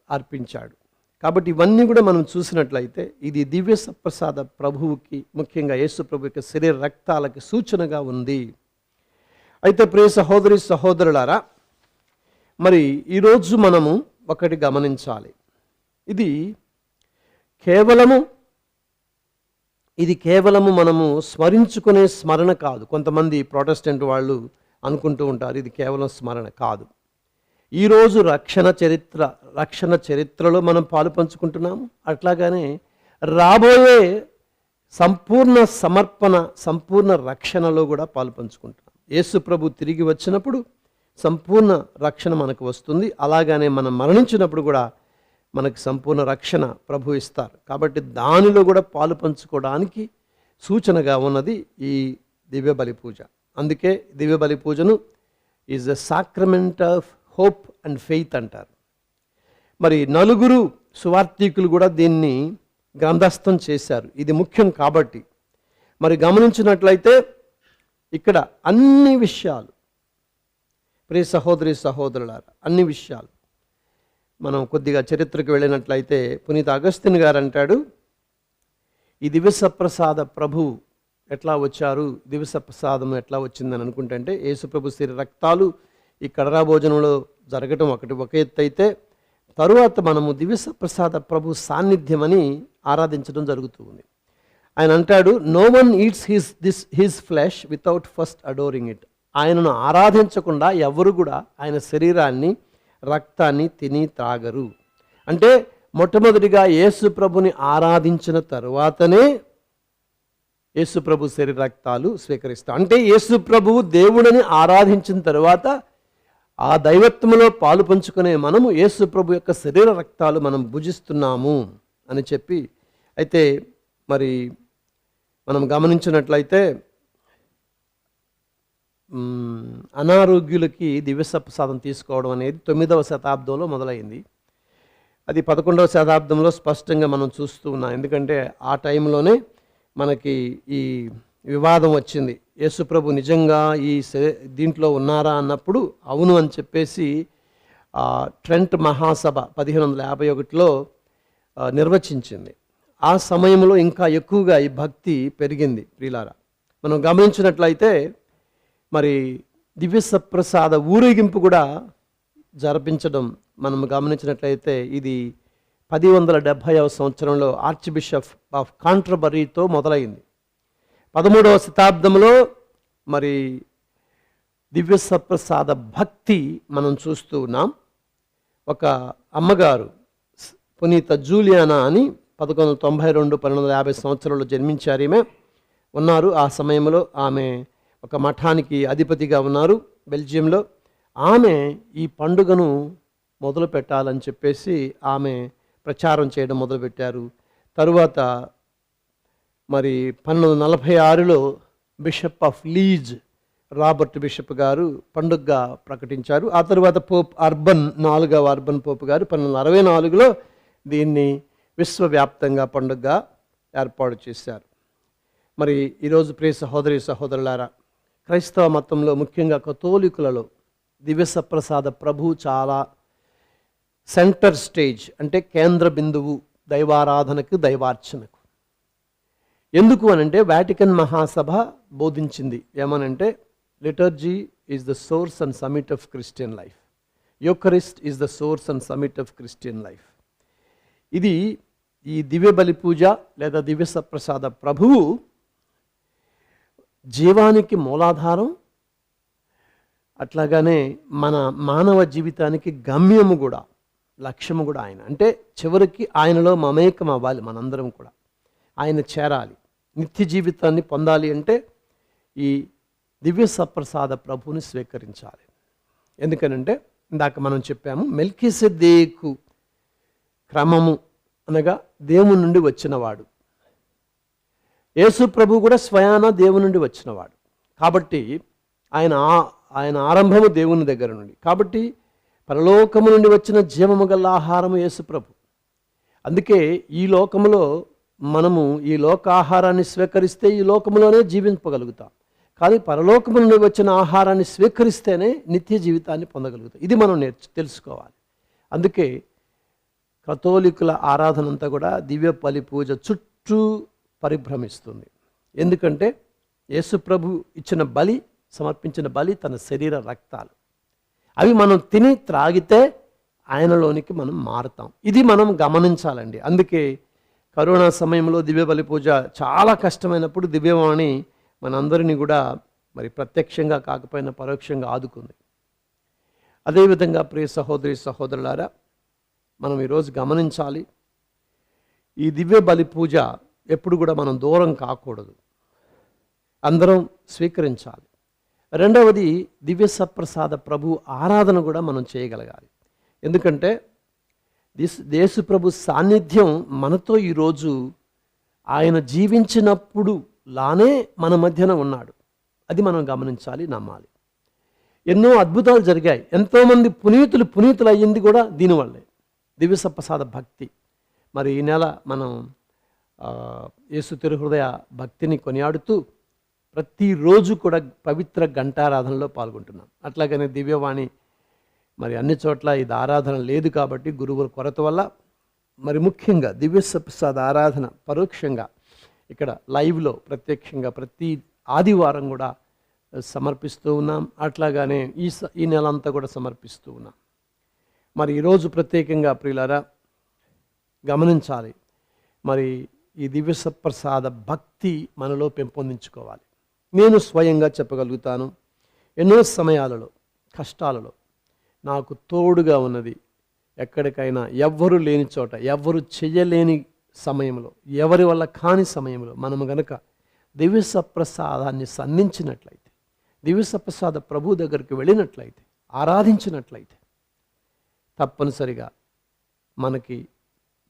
అర్పించాడు. కాబట్టి ఇవన్నీ కూడా మనం చూసినట్లయితే ఇది దివ్య సప్రసాద ప్రభువుకి, ముఖ్యంగా యేసు ప్రభు యొక్క శరీర రక్తాలకి సూచనగా ఉంది. అయితే ప్రియ సహోదరి సహోదరులారా, మరి ఈరోజు మనము ఒకటి గమనించాలి. ఇది కేవలము మనము స్మరించుకునే స్మరణ కాదు. కొంతమంది ప్రొటెస్టెంట్ వాళ్ళు అనుకుంటూ ఉంటారు ఇది కేవలం స్మరణ కాదు. ఈరోజు రక్షణ చరిత్రలో మనం పాలు పంచుకుంటున్నాము. అట్లాగానే రాబోయే సంపూర్ణ సమర్పణ, సంపూర్ణ రక్షణలో కూడా పాలు పంచుకుంటున్నాం. యేసు ప్రభు తిరిగి వచ్చినప్పుడు సంపూర్ణ రక్షణ మనకు వస్తుంది. అలాగనే మనం మరణించినప్పుడు కూడా మనకు సంపూర్ణ రక్షణ ప్రభు ఇస్తారు. కాబట్టి దానిలో కూడా పాలు పంచుకోవడానికి సూచనగా ఉన్నది ఈ దివ్య బలి పూజ. అందుకే దివ్య బలి పూజను is the sacrament of hope and faith అంటారు. మరి 4 సువార్తికులు కూడా దీన్ని గ్రంథస్థం చేశారు. ఇది ముఖ్యం కాబట్టి మరి గమనించినట్లయితే ఇక్కడ అన్ని విషయాలు, ప్రియ సహోదరి సహోదరులారా, అన్ని విషయాలు మనం కొద్దిగా చరిత్రకు వెళ్ళినట్లయితే పునీత అగస్తిన్ గారు అంటాడు, ఈ దివ్య సప్రసాద ప్రభు ఎట్లా వచ్చారు, దివ్య సప్రసాదం ఎట్లా వచ్చిందని అనుకుంటే యేసు ప్రభు శరీర రక్తాలు ఈ కడరా భోజనంలో జరగటం ఒక ఎత్తు అయితే, తరువాత మనము దివ్య సప్రసాద ప్రభు సాన్నిధ్యం అని ఆరాధించడం జరుగుతూ ఉంది. ఆయన అంటాడు, no one eats his flesh without first adoring it. ఆయనను ఆరాధించకుండా ఎవరు కూడా ఆయన శరీరాన్ని రక్తాన్ని తిని త్రాగరు. అంటే మొట్టమొదటిగా యేసు ప్రభుని ఆరాధించిన తరువాతనే యేసు ప్రభు శరీర రక్తాలు స్వీకరిస్తాం. అంటే యేసు ప్రభువు దేవుడిని ఆరాధించిన తరువాత ఆ దైవత్వంలో పాలు పంచుకునే మనము యేసు ప్రభు యొక్క శరీర రక్తాలు మనం భుజిస్తున్నాము అని చెప్పి, అయితే మరి మనం గమనించినట్లయితే అనారోగ్యులకి దివ్యసప్రసాదం తీసుకోవడం అనేది 9వ శతాబ్దంలో మొదలైంది. అది 11వ శతాబ్దంలో స్పష్టంగా మనం చూస్తూ ఉన్నాం. ఎందుకంటే ఆ టైంలోనే మనకి ఈ వివాదం వచ్చింది. యేసుప్రభు నిజంగా ఈ దీంట్లో ఉన్నారా అన్నప్పుడు అవును అని చెప్పేసి ట్రెంట్ మహాసభ 1551లో నిర్వచించింది. ఆ సమయంలో ఇంకా ఎక్కువగా ఈ భక్తి పెరిగింది. ప్రియులారా, మనం గమనించినట్లయితే మరి దివ్య సప్రసాద ఊరేగింపు కూడా జరిపించడం మనం గమనించినట్లయితే ఇది 1070వ సంవత్సరంలో ఆర్చ్ బిషప్ ఆఫ్ కాంట్రబరీతో మొదలైంది. 13వ శతాబ్దంలో మరి దివ్య సప్రసాద భక్తి మనం చూస్తూ ఉన్నాం. ఒక అమ్మగారు పునీత జూలియానా అని 1192-1250 సంవత్సరంలో జన్మించారు. ఈమె ఉన్నారు. ఆ సమయంలో ఆమె ఒక మఠానికి అధిపతిగా ఉన్నారు బెల్జియంలో. ఆమె ఈ పండుగను మొదలు పెట్టాలని చెప్పేసి ఆమె ప్రచారం చేయడం మొదలుపెట్టారు. తరువాత మరి 1246లో bishop of Liege Robert bishop గారు పండుగగా ప్రకటించారు. ఆ తర్వాత పోప్ అర్బన్ 4వ అర్బన్ పోప్ గారు 1264లో దీన్ని విశ్వవ్యాప్తంగా పండుగగా ఏర్పాటు చేశారు. మరి ఈరోజు ప్రియ సహోదరి సహోదరులారా, క్రైస్తవ మతంలో ముఖ్యంగా కథోలికులలో దివ్య సప్రసాద ప్రభు చాలా సెంటర్ స్టేజ్, అంటే కేంద్ర బిందువు దైవారాధనకు దైవార్చనకు. ఎందుకు అనంటే వాటికన్ మహాసభ బోధించింది ఏమనంటే liturgy is the source and summit of Christian life, Eucharist is the source and summit of Christian life. ఇది ఈ దివ్య బలి పూజ లేదా దివ్య సప్రసాద ప్రభువు జీవానికి మూలాధారం, అట్లాగానే మన మానవ జీవితానికి గమ్యము కూడా, లక్ష్యము కూడా ఆయన. అంటే చివరికి ఆయనలో మమేకం అవ్వాలి మనందరం కూడా, ఆయన చేరాలి, నిత్య జీవితాన్ని పొందాలి అంటే ఈ దివ్య సప్రసాద ప్రభువుని స్వీకరించాలి. ఎందుకనంటే ఇందాక మనం చెప్పాము, మెల్కీసెదెకు క్రమము అనగా దేవుని నుండి వచ్చినవాడు. యేసు ప్రభు కూడా స్వయాన దేవుని నుండి వచ్చినవాడు కాబట్టి ఆయన ఆరంభము దేవుని దగ్గర నుండి. కాబట్టి పరలోకము నుండి వచ్చిన జీవము గల ఆహారము యేసు ప్రభు. అందుకే ఈ లోకములో మనము ఈ లోక ఆహారాన్ని స్వీకరిస్తే ఈ లోకములోనే జీవించగలుగుతాం. కానీ పరలోకము నుండి వచ్చిన ఆహారాన్ని స్వీకరిస్తేనే నిత్య జీవితాన్ని పొందగలుగుతాం. ఇది మనం తెలుసుకోవాలి. అందుకే కథోలికుల ఆరాధన అంతా కూడా దివ్య బలి పూజ చుట్టూ పరిభ్రమిస్తుంది. ఎందుకంటే యేసు ప్రభు ఇచ్చిన బలి, సమర్పించిన బలి తన శరీర రక్తాలు. అవి మనం తిని త్రాగితే ఆయనలోనికి మనం మారుతాం. ఇది మనం గమనించాలండి. అందుకే కరోనా సమయంలో దివ్య బలి పూజ చాలా కష్టమైనప్పుడు దివ్యవాణి మనందరినీ కూడా మరి ప్రత్యక్షంగా కాకపోయినా పరోక్షంగా ఆదుకుంది. అదేవిధంగా ప్రియ సహోదరి సహోదరులారా, మనం ఈరోజు గమనించాలి, ఈ దివ్య బలి పూజ ఎప్పుడు కూడా మనం దూరం కాకూడదు, అందరం స్వీకరించాలి. రెండవది దివ్య సప్రసాద ప్రభు ఆరాధన కూడా మనం చేయగలగాలి. ఎందుకంటే యేసు ప్రభు సాన్నిధ్యం మనతో ఈరోజు ఆయన జీవించినప్పుడు లానే మన మధ్యన ఉన్నాడు. అది మనం గమనించాలి, నమ్మాలి. ఎన్నో అద్భుతాలు జరిగాయి, ఎంతోమంది పునీతులు అయ్యింది కూడా దీనివల్లే, దివ్య సప్రసాద భక్తి. మరి ఈ నెల మనం యేసు తిరుహృదయ భక్తిని కొనియాడుతూ ప్రతిరోజు కూడా పవిత్ర ఘంటారాధనలో పాల్గొంటున్నాం. అట్లాగనే దివ్యవాణి మరి అన్ని చోట్ల ఇది ఆరాధన లేదు కాబట్టి గురువుల కొరత వల్ల మరి ముఖ్యంగా దివ్య సప్రసాద ఆరాధన పరోక్షంగా ఇక్కడ లైవ్లో ప్రత్యక్షంగా ప్రతి ఆదివారం కూడా సమర్పిస్తూ ఉన్నాం. అట్లాగానే ఈ నెల అంతా కూడా సమర్పిస్తూ ఉన్నాం. మరి ఈరోజు ప్రత్యేకంగా ప్రియులారా గమనించాలి, మరి ఈ దివ్య సప్రసాద భక్తి మనలో పెంపొందించుకోవాలి. నేను స్వయంగా చెప్పగలుగుతాను, ఎన్నో సమయాలలో కష్టాలలో నాకు తోడుగా ఉన్నది ఎక్కడికైనా ఎవ్వరు లేని చోట, ఎవ్వరు చెయ్యలేని సమయంలో, ఎవరి వల్ల కాని సమయంలో మనము గనక దివ్య సప్రసాదాన్ని సంధించినట్లయితే, దివ్య సప్రసాద ప్రభు దగ్గరికి వెళ్ళినట్లయితే, ఆరాధించినట్లయితే తప్పనిసరిగా మనకి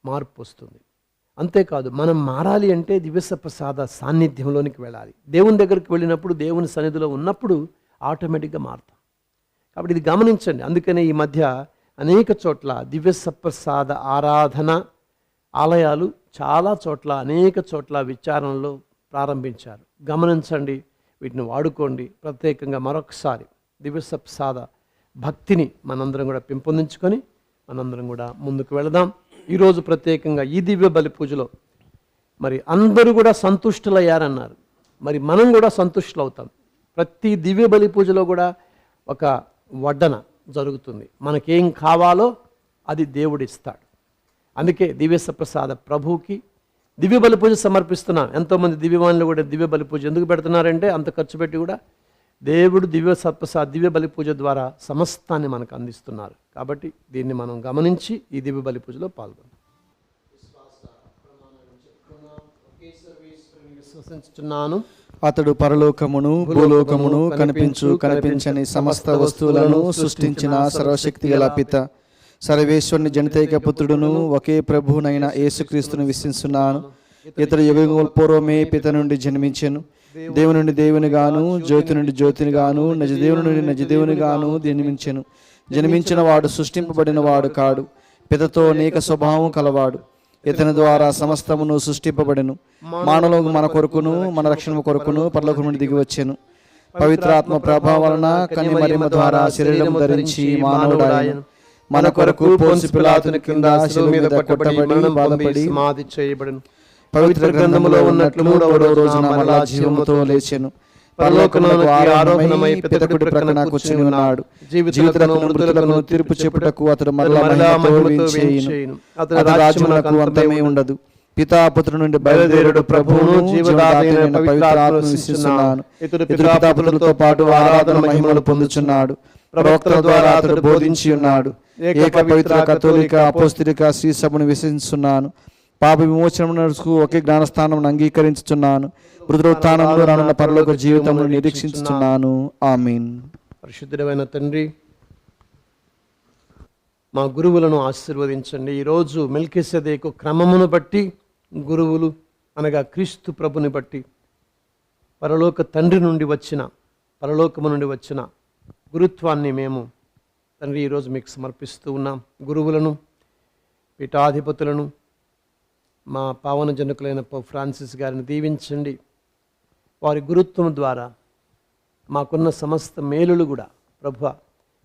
మార్పు వస్తుంది. అంతేకాదు, మనం మారాలి అంటే దివ్య సప్రసాద సాన్నిధ్యంలోనికి వెళ్ళాలి. దేవుని దగ్గరికి వెళ్ళినప్పుడు, దేవుని సన్నిధిలో ఉన్నప్పుడు ఆటోమేటిక్గా మారుతాం. కాబట్టి ఇది గమనించండి. అందుకనే ఈ మధ్య అనేక చోట్ల దివ్య సప్రసాద ఆరాధన ఆలయాలు చాలా చోట్ల, అనేక చోట్ల విచారణలో ప్రారంభించారు. గమనించండి, వీటిని వాడుకోండి. ప్రత్యేకంగా మరొకసారి దివ్య సప్రసాద భక్తిని మనందరం కూడా పెంపొందించుకొని మనందరం కూడా ముందుకు వెళదాం. ఈరోజు ప్రత్యేకంగా ఈ దివ్య బలి పూజలో మరి అందరూ కూడా సంతుష్టులయ్యారన్నారు. మరి మనం కూడా సంతుష్టులు అవుతాం. ప్రతి దివ్య బలి పూజలో కూడా ఒక వడ్డన జరుగుతుంది. మనకేం కావాలో అది దేవుడిస్తాడు. అందుకే దివ్య సప్రసాద ప్రభువుకి దివ్య బలి పూజ సమర్పిస్తున్నాం. ఎంతోమంది దివ్యవాణులు కూడా దివ్య బలి పూజ ఎందుకు పెడుతున్నారంటే, అంత ఖర్చు పెట్టి కూడా దేవుడు దివ్య సప్రసాద దివ్య బలి పూజ ద్వారా సమస్తాన్ని మనకు అందిస్తున్నారు. కాబట్టి దీన్ని మనం గమనించి ఈ దివ్య బలి పూజలో పాల్గొందాం. విశ్వసించుచున్నాను, అతడు పరలోకమును భూలోకమును కనిపించని సమస్త వస్తువులను సృష్టించిన సర్వశక్తి గల పిత సర్వేశ్వరుని జనితైక పుత్రుడును ఒకే ప్రభువునైన యేసుక్రీస్తును విశ్వసిస్తున్నాను. ఇతడు యుగ పూర్వమే పిత నుండి జన్మించెను. దేవుని నుండి దేవుని గాను, జ్యోతి నుండి జ్యోతిని గాను, నజదేవుని నుండి నజదేవుని గాను జన్మించెను. జన్మించిన వాడు సృష్టింపబడిన వాడు కాడు, పితతో అనేక స్వభావం కలవాడు. ఇతని ద్వారా సమస్తమును సృష్టింపబడెను. మానవులకు మన కొరకును మన రక్షణ కొరకును పరలోకం నుండి దిగి వచ్చెను. పవిత్రాత్మ ప్రభావం వలన కన్య మరియమ్మ ద్వారా శరీరం ధరించి మానవుడాయెను. మన కొరకు పోన్సి పిలాతుని కింద శిలువ మీద కొట్టబడి బాధపడి సమాధి చేయబడెను. పవిత్ర గ్రంథములో ఉన్నట్లు మూడవ రోజున మరలా జీవముతో లేచెను. పరలోకమునకు ఆరోహణమై పిత కుడి ప్రక్కన కూర్చుని ఉన్నాడు. జీవితులను మృతులను తీర్పు చెప్పుటకు అతడు మరలా మహిమతో చేయును. అతని రాజ్యమునకు అంతమే ఉండదు. పితా పుత్రుని నుండి బయలుదేరుడు ప్రభువును జీవదాతైన పవిత్రాత్మను విశ్వసిస్తున్నాను. ఇతడు పితా పుత్రులతో పాటు ఆరాధన మహిమలు పొందుచున్నాడు. ప్రవక్తల ద్వారా అతడు బోధించి ఉన్నాడు. ఏక పవిత్ర కథోలిక అపోస్తలిక శ్రీ సభను విశ్వసిస్తున్నాను. పాప విమోచనకు ఒకే జ్ఞానస్థానం అంగీకరించుచున్నాను. పునరుత్థానంలో రానున్న పరలోక జీవితంలో నిరీక్షించుచున్నాను. ఆమేన్. పరిశుద్ధుడైన తండ్రి, మా గురువులను ఆశీర్వదించండి. ఈరోజు మెల్కీసెదెకు క్రమమును బట్టి గురువులు అనగా క్రీస్తు ప్రభుని బట్టి పరలోక తండ్రి నుండి వచ్చిన, పరలోకము నుండి వచ్చిన గురుత్వాన్ని మేము తండ్రి ఈరోజు మీకు సమర్పిస్తూ ఉన్నాం. గురువులను, పీఠాధిపతులను, మా పావన జనకులైన పోప్ ఫ్రాన్సిస్ గారిని దీవించండి. వారి గురుత్వం ద్వారా మాకున్న సమస్త మేలులు కూడా ప్రభువా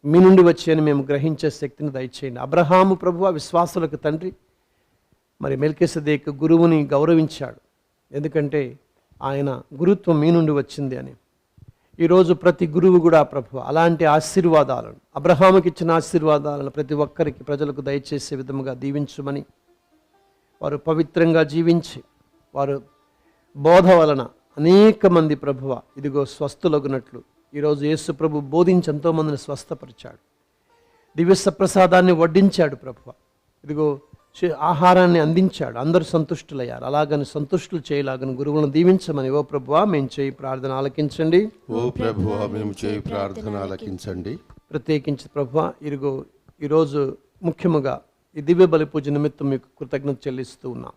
మీ నుండి వచ్చి మేము గ్రహించే శక్తిని దయచేయండి. అబ్రహాము ప్రభువా విశ్వాసులకు తండ్రి, మరి మెల్కీసెదెకు గురువుని గౌరవించాడు, ఎందుకంటే ఆయన గురుత్వం మీ నుండి వచ్చింది అని. ఈరోజు ప్రతి గురువు కూడా ప్రభువా అలాంటి ఆశీర్వాదాలను, అబ్రహాముకి ఇచ్చిన ఆశీర్వాదాలను ప్రతి ఒక్కరికి ప్రజలకు దయచేసే విధముగా దీవించమని, వారు పవిత్రంగా జీవించి వారు బోధ వలన అనేక మంది ప్రభువ ఇదిగో స్వస్థులగునట్లు ఈరోజు యేసు ప్రభు బోధించి ఎంతోమందిని స్వస్థపరిచాడు. దివ్య సప్రసాదాన్ని వడ్డించాడు ప్రభువ, ఇదిగో ఆహారాన్ని అందించాడు. అందరూ సంతుష్టులయ్యారు. అలాగని సంతుష్టులు చేయలాగని గురువులను దీవించమని ఓ ప్రభువా మేము చేయి ప్రార్థన ఆలకించండి. ఓ ప్రభువా మేము చేయి ప్రార్థన ఆలకించండి. ప్రత్యేకించి ప్రభువా ఇదిగో ఈరోజు ముఖ్యముగా ఈ దివ్య బలి పూజ నిమిత్తం మీకు కృతజ్ఞత చెల్లిస్తూ ఉన్నాం.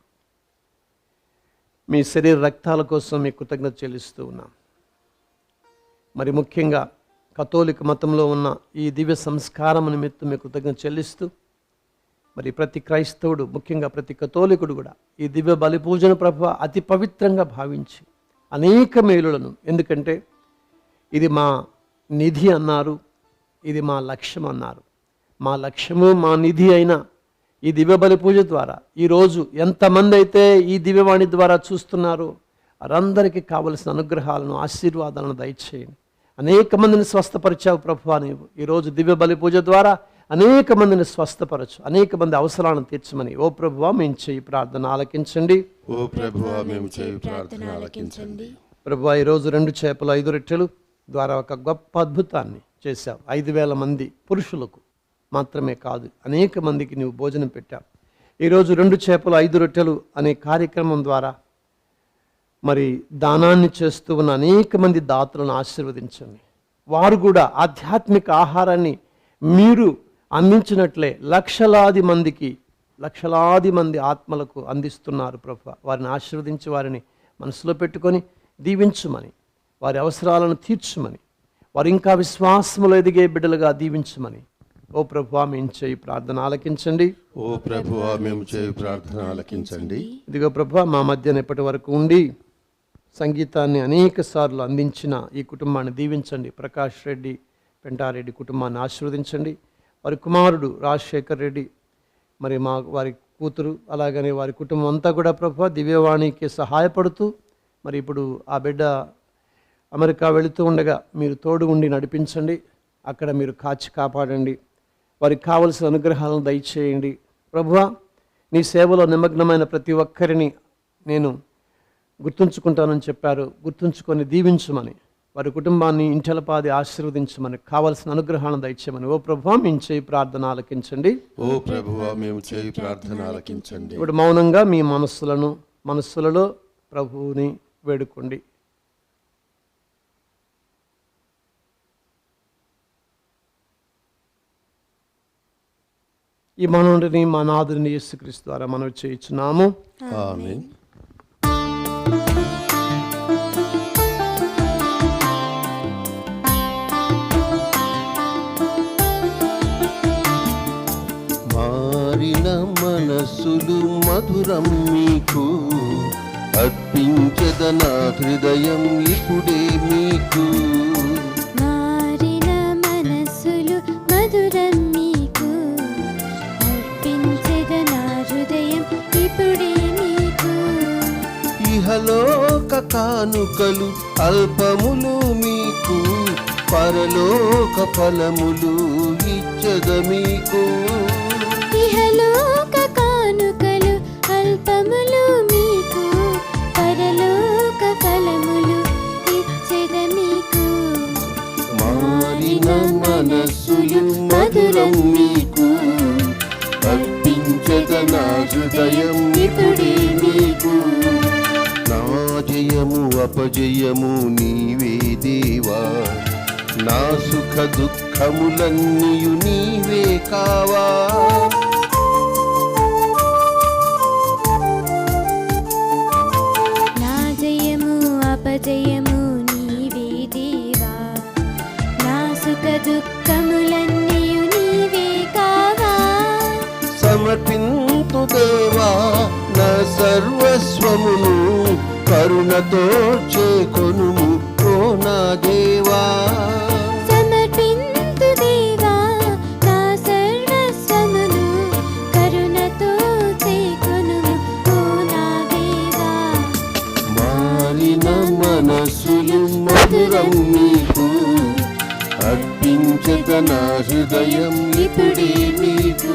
మీ శరీర రక్తాల కోసం మీకు కృతజ్ఞత చెల్లిస్తూ ఉన్నాం. మరి ముఖ్యంగా కథోలిక మతంలో ఉన్న ఈ దివ్య సంస్కారం నిమిత్తం మీకు కృతజ్ఞత చెల్లిస్తూ, మరి ప్రతి క్రైస్తవుడు ముఖ్యంగా ప్రతి కథోలికుడు కూడా ఈ దివ్య బలి పూజను ప్రభువా అతి పవిత్రంగా భావించి అనేక మేలులను, ఎందుకంటే ఇది మా నిధి అన్నారు, ఇది మా లక్ష్యం అన్నారు. మా లక్ష్యము మా నిధి అయిన ఈ దివ్య బలి పూజ ద్వారా ఈరోజు ఎంతమంది అయితే ఈ దివ్యవాణి ద్వారా చూస్తున్నారో వారందరికీ కావలసిన అనుగ్రహాలను, ఆశీర్వాదాలను దయచేయండి. అనేక మందిని స్వస్థపరిచావు ప్రభువా నీవు. ఈరోజు దివ్య బలి పూజ ద్వారా అనేక మందిని స్వస్థపరచు, అనేక మంది అవసరాలను తీర్చమని ఓ ప్రభువా మేము చేయి ప్రార్థన ఆలకించండి. ఓ ప్రభువా మేము చేయి ప్రార్థన ఆలకించండి. ప్రభువా ఈరోజు 2 చేపలు 5 రొట్టెలు ద్వారా ఒక గొప్ప అద్భుతాన్ని చేశావు. 5,000 మంది పురుషులకు మాత్రమే కాదు, అనేక మందికి నీవు భోజనం పెట్టావు. ఈరోజు 2 చేపలు 5 రొట్టెలు అనే కార్యక్రమం ద్వారా మరి దానాన్ని చేస్తూ ఉన్న అనేక మంది దాతలను ఆశీర్వదించండి. వారు కూడా ఆధ్యాత్మిక ఆహారాన్ని మీరు అందించినట్లే లక్షలాది మంది ఆత్మలకు అందిస్తున్నారు ప్రభువా. వారిని ఆశీర్వదించి వారిని మనసులో పెట్టుకొని దీవించుమని, వారి అవసరాలను తీర్చుమని, వారు ఇంకా విశ్వాసములో ఎదిగే బిడ్డలుగా దీవించుమని ఓ ప్రభువా మేము చేయి ప్రార్థన ఆలకించండి. ఓ ప్రభువా మేము చేయు ప్రార్థన ఆలకించండి. ఇదిగో ప్రభువా మా మధ్యన ఇప్పటి వరకు ఉండి సంగీతాన్ని అనేక సార్లు అందించిన ఈ కుటుంబాన్ని దీవించండి. ప్రకాష్ రెడ్డి, పెంటారెడ్డి కుటుంబాన్ని ఆశీర్వదించండి. వారి కుమారుడు రాజశేఖర్ రెడ్డి, మరి వారి కూతురు, అలాగనే వారి కుటుంబం అంతా కూడా ప్రభువా దివ్యవాణికి సహాయపడుతూ మరి ఇప్పుడు ఆ బిడ్డ అమెరికా వెళుతూ ఉండగా మీరు తోడు ఉండి నడిపించండి. అక్కడ మీరు కాచి కాపాడండి. వారికి కావలసిన అనుగ్రహాలను దయచేయండి. ప్రభువా నీ సేవలో నిమగ్నమైన ప్రతి ఒక్కరిని నేను గుర్తుంచుకుంటానని చెప్పారు. గుర్తుంచుకొని దీవించమని, వారి కుటుంబాన్ని ఇంటలపాది ఆశీర్వదించమని, కావలసిన అనుగ్రహాలను దయచేయమని ఓ ప్రభువా మేము చేయి ప్రార్థన ఆలకించండి. ఓ ప్రభువా మేము చేయు ప్రార్థన ఆలకించండి. ఇప్పుడు మౌనంగా మీ మనస్సులలో ప్రభువుని వేడుకోండి. ఈ మనవుడిని మా నాథుని యేసుక్రీస్తు ద్వారా మనం చేయించున్నాము. ఆమేన్. మారిన మనస్సులు మధురం మీకు అర్పించదనా హృదయం ఇప్పుడే మీకు. మారిన మనసులు మధురం మీకు అర్పించెదనా హృదయం ఇప్పుడే మీకు. ఇహలోక కానుకలు అల్పములు మీకు, పరలోక ఫలములు ఇచ్చద మీకు. ఇహలోక కానుకలు అల్పములు మీకు, పరలోక ఫలములు ఇచ్చెద మీకు. మారిన మనస్సులు మధురం మీకు అర్పించదనా హృదయం ఇప్పుడే మీకు. నా జయము అపజయము నీవే దేవా, నా సుఖ దుఃఖములన్నీయు నీవే కావా. నా జయము అపజయము నీవే దేవా, నా సుఖ దుఃఖములన్నీయు నీవే కావా. సమర్పింతు దేవా నా సర్వస్వమును, కరుణతో చేకొనుము ఓ నా దేవా. సమర్పింతు దేవా నా సర్వస్వమును, కరుణతో చేకొనుము ఓ నా దేవా. మారిన మనస్సులు మధురం మీకు అర్పించదనా హృదయం ఇప్పుడే మీకు.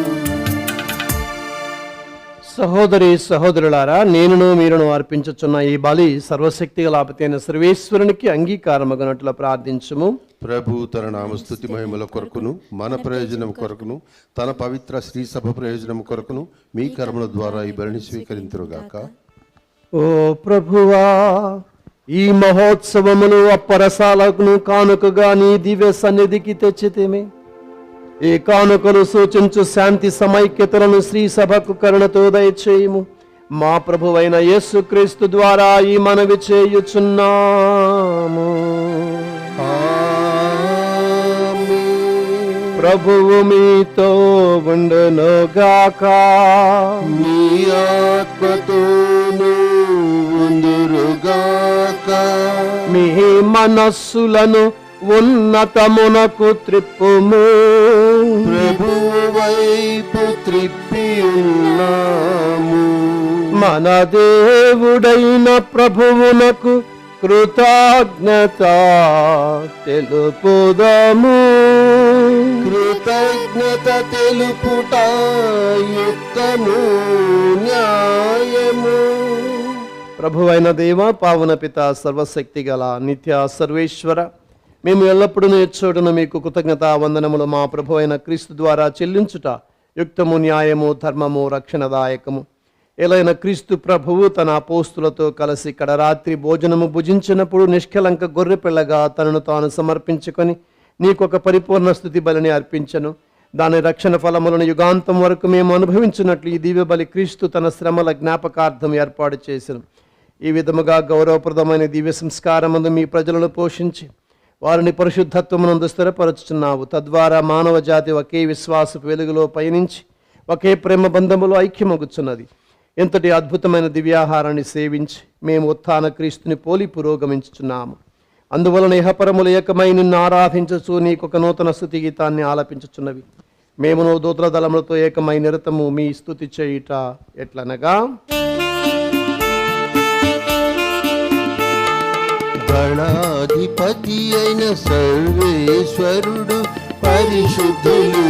సహోదరి సహోదరులారా, నేనును మీరును అర్పించుచున్న ఈ బలి సర్వశక్తి గలాపతైన సర్వేశ్వరునికి అంగీకారమగనట్లు ప్రార్థించుము. ప్రభు తన నామస్తుతి మహిమల కొరకును మన ప్రయోజనం కొరకును తన పవిత్ర శ్రీ సభ ప్రయోజనం కొరకును మీ కర్మల ద్వారా ఈ బలిని స్వీకరింతురుగాక. ఓ ప్రభువా, ఈ మహోత్సవమును అప్పరసాలకు కానుకగా నీ దివ్య సన్నిధికి తెచ్చితేమే. ఈ కానుకలు సూచించు శాంతి సమైక్యతలను శ్రీ సభకు కరుణతో దయచేయము. మా ప్రభువైన యేసుక్రీస్తు ద్వారా ఈ మనవి చేయుచున్నాము. ఆమేన్. ప్రభువు మీతో ఉండునుగాక. మీ ఆత్మతోనూ ఉందురుగాక. మీ మనస్సులను ఉన్నతమునకు త్రిప్పుము. ప్రభువు వైపు త్రిప్పి ఉన్నాము. మన దేవుడైన ప్రభువునకు కృతజ్ఞత తెలుపుదము. కృతజ్ఞత తెలుపుట యుక్తము న్యాయము. ప్రభువైన దేవ, పావన పిత, సర్వశక్తి గల నిత్య సర్వేశ్వర, మేము ఎల్లప్పుడూ ఎచ్చోటును మీకు కృతజ్ఞత వందనములు మా ప్రభు అయిన క్రీస్తు ద్వారా చెల్లించుట యుక్తము, న్యాయము, ధర్మము, రక్షణదాయకము. ఎలైన క్రీస్తు ప్రభువు తన అపోస్తులతో కలిసి ఇక్కడ రాత్రి భోజనము భుజించినప్పుడు నిష్కలంక గొర్రెపిల్లగా తనను తాను సమర్పించుకొని నీకొక పరిపూర్ణ స్తుతి బలిని అర్పించను. దాని రక్షణ ఫలములను యుగాంతం వరకు మేము అనుభవించినట్లు ఈ దివ్య బలి క్రీస్తు తన శ్రమల జ్ఞాపకార్థం ఏర్పాటు చేసెను. ఈ విధముగా గౌరవప్రదమైన దివ్య సంస్కారమందు మీ ప్రజలను పోషించి వారిని పరిశుద్ధత్వమునందు స్థిరపరచుచున్నావు. తద్వారా మానవ జాతి ఒకే విశ్వాసపు వెలుగులో పయనించి ఒకే ప్రేమ బంధములో ఐక్యమగుచున్నది. ఎంతటి అద్భుతమైన దివ్యాహారాన్ని సేవించి మేము ఉత్థాన క్రీస్తుని పోలి పురోగమించుచున్నాము. అందువలన ఇహపరములు ఏకమై నిన్ను ఆరాధించుచు నీకొక నూతన స్తుతి గీతాన్ని ఆలపించుచున్నవి. మేమును దూతల దళములతో ఏకమై నిరతము మీ స్తుతి చేయుట ఎట్లనగా, గణాధిపతి అయిన సర్వేశ్వరుడు పరిశుద్ధులు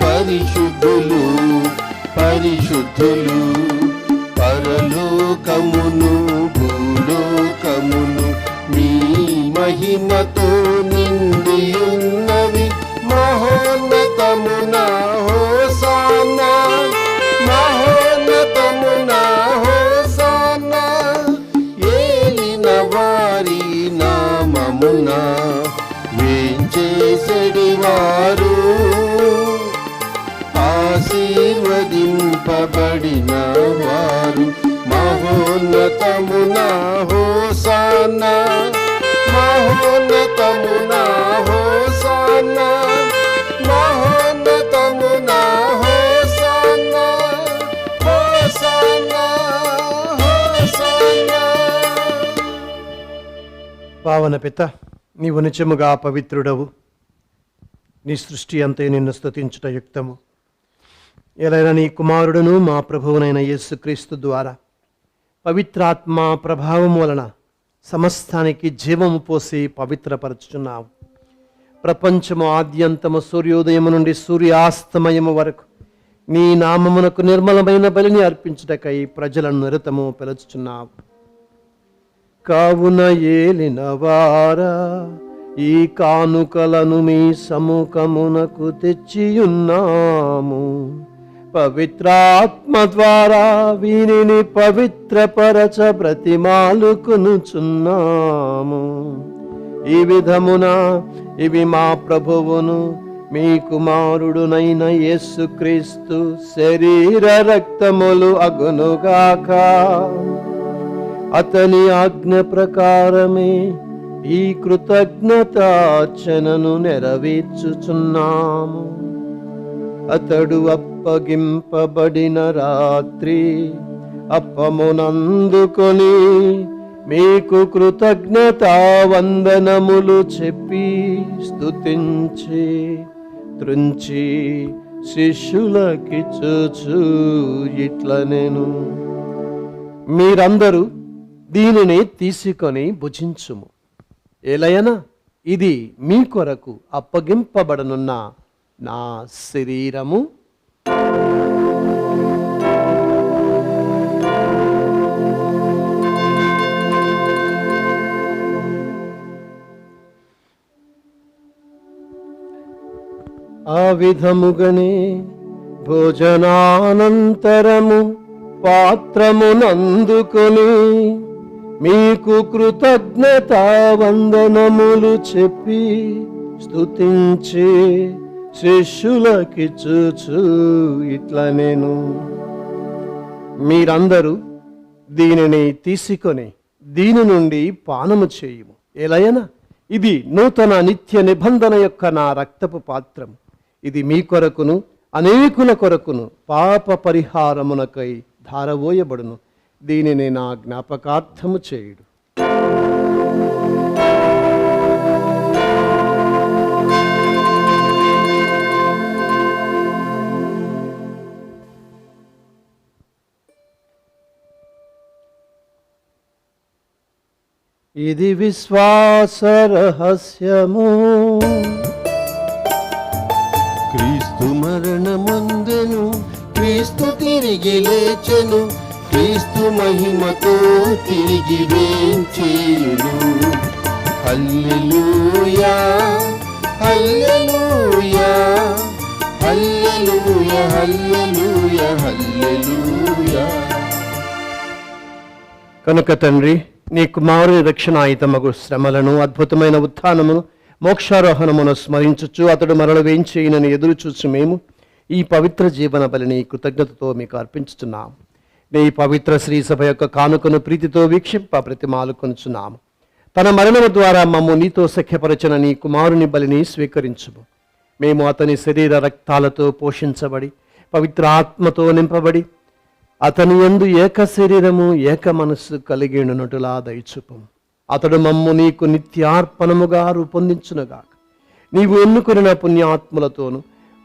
పరిశుద్ధులు పరిశుద్ధులు, పరలోకమును భూలోకమును నీ మహిమతో నిండియున్నవి. మహోన్నతమున హోసానా మహోన్నతమున హోసానా, ఏలిన వారి నామమున వేంచేసెడివారు ఆశీర్వదింపబడిన వారు. మహోన్నతమున హోసానా మహోన్నతమున హోసానా మహోన్నతమున హోసానా హోసానా హోసానా. పావన పిత, నీవు నిజముగా పవిత్రుడవు. నీ సృష్టి అంతే నిన్ను స్తుతించుట యుక్తము. ఎలైనా నీ కుమారుడును మా ప్రభువునైన యేసుక్రీస్తు ద్వారా పవిత్రాత్మ ప్రభావం వలన సమస్తానికి జీవము పోసి పవిత్రపరచుచున్నావు. ప్రపంచము ఆద్యంతము సూర్యోదయము నుండి సూర్యాస్తమయము వరకు నీ నామమునకు నిర్మలమైన బలిని అర్పించుటకై ప్రజలను నిరతము పిలుచుచున్నావు. కావున ఏలిన వారా, ఈ కానుకలను మీ సముఖమునకు తెచ్చియున్నాము. పవిత్రాత్మ ద్వారా వీనిని పవిత్రపరచ బ్రతిమాలుకొనుచున్నాము. ఈ విధమున ఇవి మా ప్రభువును మీ కుమారుడునైన యేసుక్రీస్తు శరీర రక్తములు అగునుగాక. అతని ఆజ్ఞ ప్రకారమే ఈ కృతజ్ఞతార్చనను నెరవేర్చుచున్నాము. అతడు అప్పగింపబడిన రాత్రి అప్పమునందుకొని మీకు కృతజ్ఞతా వందనములు చెప్పి స్తుతించి త్రుంచి శిష్యులకిచ్చుచు ఇట్లనెను, మీరందరూ దీనిని తీసుకొని భుజించుము. ఏలయన ఇది మీ కొరకు అప్పగింపబడనున్న నా శరీరము. ఆ విధముగనే భోజనానంతరము పాత్రమునందుకొని మీకు కృతజ్ఞతా వందనములు చెప్పి స్తుతించి శిష్యులకిచ్చుచు ఇట్లనెను, మీరందరూ దీనిని తీసుకొని దీని నుండి పానము చేయుము. ఎలయన ఇది నూతన నిత్య నిబంధన యొక్క నా రక్తపు పాత్రం. ఇది మీ కొరకును అనేకుల కొరకును పాప పరిహారమునకై ధారవోయబడును. దీనిని నా జ్ఞాపకార్థము చేయుడు. ఇది విశ్వాస రహస్యము. క్రీస్తు మరణమందెను, క్రీస్తు తిరిగి లేచెను, క్రీస్తు మహిమతో తిరిగి వేంచేయును. హల్లెలూయా హల్లెలూయా హల్లెలూయా హల్లెలూయా హల్లెలూయా. కనుక తండ్రి, నీ కుమారుని రక్షణాయుతమగు శ్రమలను, అద్భుతమైన ఉత్థానమును, మోక్షారోహణమును స్మరించుచు అతడు మరల వేయించేయనని ఎదురు చూసి మేము ఈ పవిత్ర జీవన బలిని కృతజ్ఞతతో మీకు అర్పించుతున్నాము. నీ పవిత్ర శ్రీ సభ యొక్క కానుకను ప్రీతితో వీక్షింప ప్రతిమాలు కొనుచున్నాము. తన మరణము ద్వారా మమ్ము నీతో సఖ్యపరచిన నీ కుమారుని బలిని స్వీకరించుము. మేము అతని శరీర రక్తాలతో పోషించబడి పవిత్ర ఆత్మతో నింపబడి అతని యందు ఏక శరీరము ఏక మనస్సు కలిగినట్టులా దయచూపము. అతడు మమ్ము నీకు నిత్యార్పణముగా రూపొందించునుగాక. నీవు ఎన్నుకొనిన పుణ్యాత్ములతోను,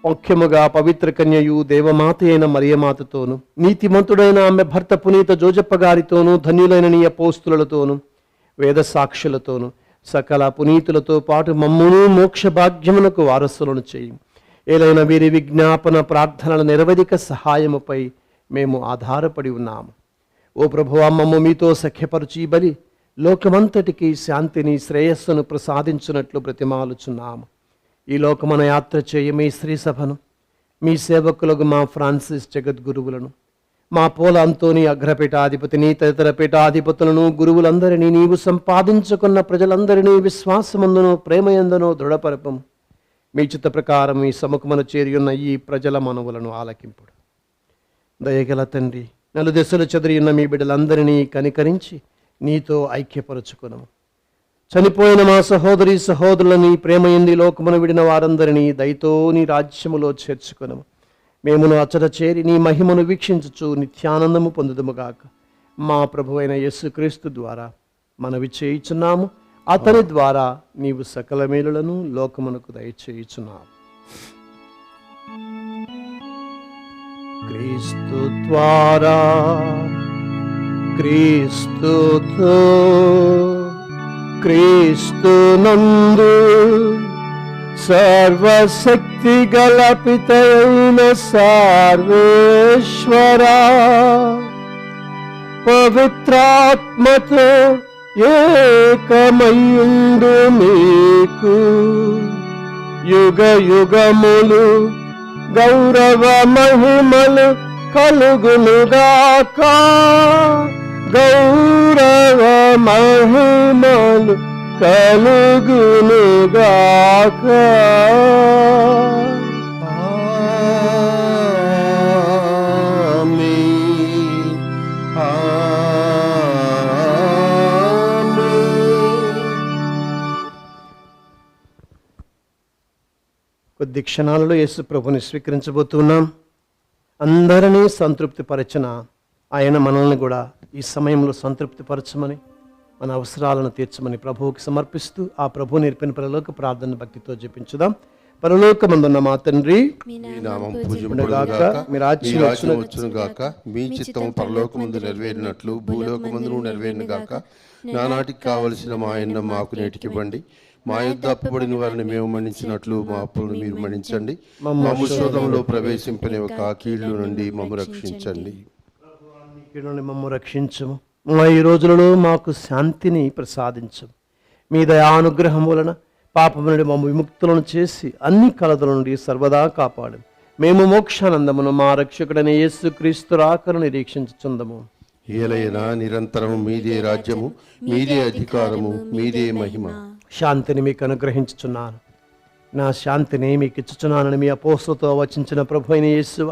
ముఖ్యముగా పవిత్ర కన్యయు దేవమాత అయిన మరియమాతతోను, నీతిమంతుడైన ఆమె భర్త పునీత జోజప్ప గారితోనూ, ధన్యులైన నీ అపోస్తులతోనూ, వేద సాక్షులతోనూ, సకల పునీతులతో పాటు మమ్మును మోక్ష భాగ్యమునకు వారసులను చేయి. ఏలైన వీరి విజ్ఞాపన ప్రార్థనల నిరవధిక సహాయముపై మేము ఆధారపడి ఉన్నాము. ఓ ప్రభువా, మమ్ము మీతో సఖ్యపరుచి బలి లోకమంతటికి శాంతిని, శ్రేయస్సును ప్రసాదించున్నట్లు బ్రతిమాలుచున్నాము. ఈ లోకమున యాత్ర చేయ మీ శ్రీ సభను, మీ సేవకులకు మా ఫ్రాన్సిస్ జగద్గురువులను, మా పోల అంతోని అగ్రపీఠాధిపతిని, తదితర పీఠాధిపతులను, గురువులందరినీ, నీవు సంపాదించుకున్న ప్రజలందరినీ విశ్వాసమందును ప్రేమయందును దృఢపరపము. మీ చిత్త ప్రకారం ఈ సముఖమును చేరియున్న ఈ ప్రజల మనవులను ఆలకింపుడు. దయగల తండ్రి, నలుదెసలు చెదిరియున్న మీ బిడ్డలందరినీ కనికరించి నీతో ఐక్యపరచుకునము. చనిపోయిన మా సహోదరి సహోదరులని ప్రేమయంది లోకమును విడిన వారందరినీ దయతో నీ రాజ్యములో చేర్చుకునము. మేమును అచట చేరి నీ మహిమను వీక్షించుచు నిత్యానందము పొందుదుముగాక. మా ప్రభువైన యేసుక్రీస్తు ద్వారా మనవి చేయుచున్నాము. అతని ద్వారా నీవు సకల మేలులను లోకమునకు దయచేయుచున్నావు. క్రీస్తు ద్వారా, క్రీస్తుతో, క్రీస్తునందు సర్వశక్తి గల పితయైన సర్వేశ్వరా, పవిత్రాత్మతో ఏకమయుండు మీకు యుగ యుగములు గౌరవ మహిమలు కలుగునుగాక. గౌరవ మహిమలు కలుగునుగాక. ఆమేన్. ఆమేన్. కొద్ది క్షణాలలో యేసు ప్రభుని స్వీకరించబోతున్నాం. అందరినీ సంతృప్తిపరచిన ఆయన మనల్ని కూడా ఈ సమయంలో సంతృప్తిపరచమని, మన అవసరాలను తీర్చమని ప్రభువుకి సమర్పిస్తూ ఆ ప్రభు నేర్పిన పరలోక ప్రార్థన భక్తితో జపించుదాం. పరలోకమందున్న మా తండ్రి, మీ నామం పూజింపబడుగాక, మీ రాజ్యం వచ్చునుగాక, మీ చిత్తము పరలోకమందు నెరవేరినట్లు భూలోకమందును నెరవేరునుగాక. నానాటికి కావలసిన మా అన్నం మాకు నేటికి ఇవ్వండి. మా యుద్ధ అప్పుబడిన వారిని మేము మన్నించినట్లు మా అప్పులను మీరు మన్నించండి. మమ్ము శోధనలో ప్రవేశింపనివ్వక కీళ్ళు నుండి మమ్ము రక్షించండి. కీడుని మమ్ము రక్షించము. మా ఈ రోజులలో మాకు శాంతిని ప్రసాదించము. మీ దయానుగ్రహం వలన పాపము నుండి మమ్ము విముక్తులను చేసి అన్ని కలతల నుండి సర్వదా కాపాడు. మేము మోక్షానందమును మా రక్షకుడైన యేసుక్రీస్తు రాకను నిరీక్షించుచుందము. ఏలైనా నిరంతరం మీదే రాజ్యము, మీదే అధికారము, మీదే మహిమ. శాంతిని మీకు అనుగ్రహించుచున్నాను, నా శాంతిని మీకు ఇచ్చుచున్నానని మీ అపోస్తులతో వచించిన ప్రభు అయిన యేసువ,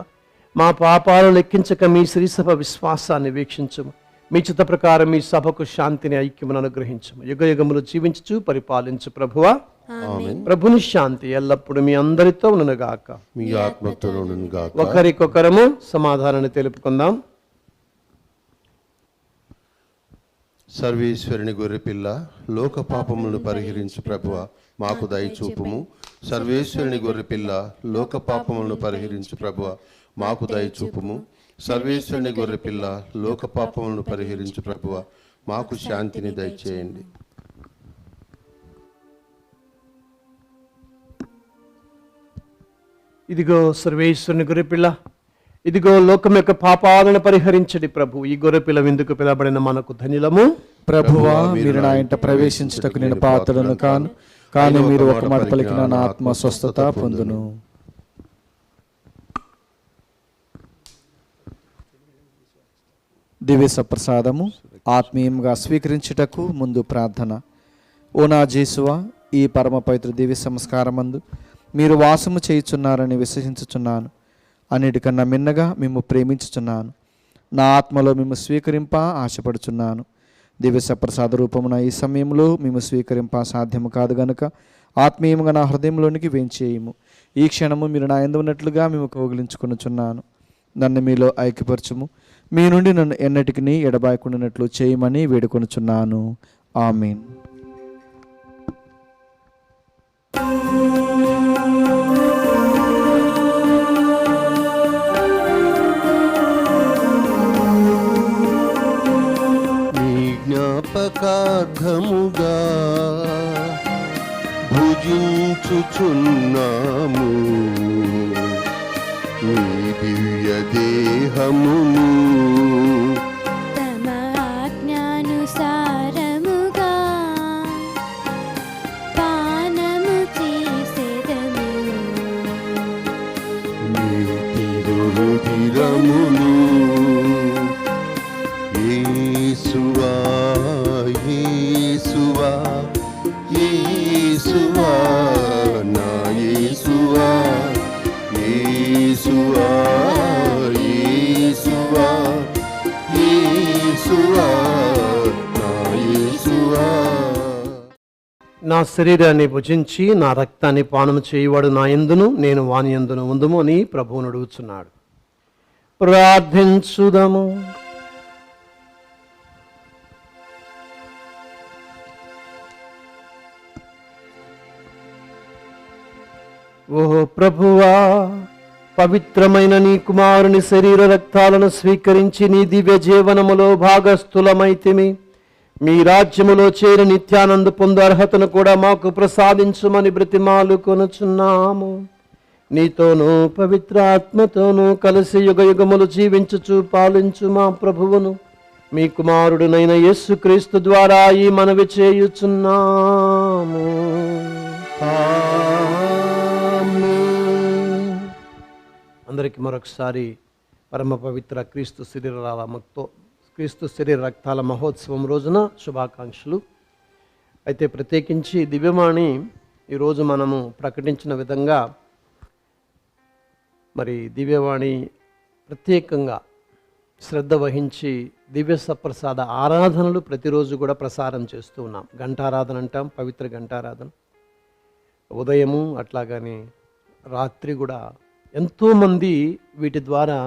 మా పాపాలను లెక్కించక మీ శ్రీసభ విశ్వాసాన్ని వీక్షించము. మీ చిత్త ప్రకారం మీ సభకు శాంతిని, ఐక్యమును అనుగ్రహించము. యుగ యుగములు జీవించుచు పరిపాలించు ప్రభువా. ప్రభుని శాంతి ఎల్లప్పుడూ మీ అందరితో ఉన్నగాక. మీ ఆత్మతోనుగాక. ఒకరికొకరము సమాధానాన్ని తెలుపుకుందాం. సర్వేశ్వరుని గొర్రెపిల్ల, లోక పాపములను పరిహరించు ప్రభువ, మాకు దయచూపుము. సర్వేశ్వరుని గొర్రెపిల్ల, లోక పాపములను పరిహరించు ప్రభువ, మాకు దయచూపుము. సర్వేశ్వరుని గొర్రెపిల్ల, లోక పాపములను పరిహరించు ప్రభువ, మాకు శాంతిని దయచేయండి. ఇదిగో సర్వేశ్వరుని గొర్రెపిల్ల, ఇదిగో లోకం యొక్క పాపాలను పరిహరించడి ప్రభు. ఈ గొర్రెపిల్ల విందుకు పిలబడిన మనకు ధన్యులము. ప్రభువా, మీరు నా ఇంట ప్రవేశించుటకు నేను పాత్రుడను కాను, కానీ మీరు ఒక మాట పలికిన నా ఆత్మ స్వస్థత పొందును. దివ్య సప్రసాదము ఆత్మీయంగా స్వీకరించుటకు ముందు ప్రార్థన. ఓ నా జేసువా, ఈ పరమ పవిత్ర దివ్య సంస్కారమందు మీరు వాసము చేయుచున్నారని విశ్వసించుచున్నాను. అన్నిటికన్నా మిన్నగా మేము ప్రేమించుచున్నాను. నా ఆత్మలో మేము స్వీకరింప ఆశపడుచున్నాను. దివ్య సప్రసాద రూపమున ఈ సమయంలో మేము స్వీకరింప సాధ్యము కాదు గనుక ఆత్మీయంగా నా హృదయంలోనికి వేంచేయము. ఈ క్షణము మీరు నా యందు ఉన్నట్లుగా మేము కౌగిలించుకొనుచున్నాను. నన్ను మీలో ఐక్యపరచుము. మీ నుండి నన్ను ఎన్నటికి ఎడబాయకుండానట్లు చేయమని వేడుకొనుచున్నాను. ఆమేన్. జ్ఞాపకార్థముగా భుజించుచున్నాము నీ దివ్య దేహమును తమ ఆజ్ఞానుసారముగా పానము చేసెదము. నీ తిరురుధిరమును యేసువా యేసువా యేసువా నా యేసువా యేసువా యేసువా యేసువా నా యేసువా. నా శరీరాన్ని భుజించి నా రక్తాన్ని పానము చేయువాడు నా యందును నేను వాని యందును ఉందుము అని ప్రభువును అడుగుచున్నాడు. ప్రార్థించుదము. ఓ ప్రభువా, పవిత్రమైన నీ కుమారుని శరీర రక్తాలను స్వీకరించి నీ దివ్య జీవనములో భాగస్థులమైతిమి. మీ రాజ్యములో చేరి నిత్యానంద పొందు అర్హతను కూడా మాకు ప్రసాదించుమని బ్రతిమాలు కొనుచున్నాము. నీతోనూ పవిత్ర ఆత్మతోనూ కలిసి యుగ యుగములు జీవించుచు పాలించు మా ప్రభువును మీ కుమారుడునైన యేసుక్రీస్తు ద్వారా ఈ మనవి చేయుచున్నాము. అందరికీ మరొకసారి పరమ పవిత్ర క్రీస్తు శరీర రక్తాల మహోత్సవం రోజున శుభాకాంక్షలు. అయితే ప్రత్యేకించి దివ్యవాణి ఈరోజు మనము ప్రకటించిన విధంగా మరి దివ్యవాణి ప్రత్యేకంగా శ్రద్ధ వహించి దివ్య సప్రసాద ఆరాధనలు ప్రతిరోజు కూడా ప్రసారం చేస్తూ ఉన్నాం. గంటారాధన అంటాం, పవిత్ర గంటారాధన. ఉదయము అట్లాగని రాత్రి కూడా ఎంతోమంది వీటి ద్వారా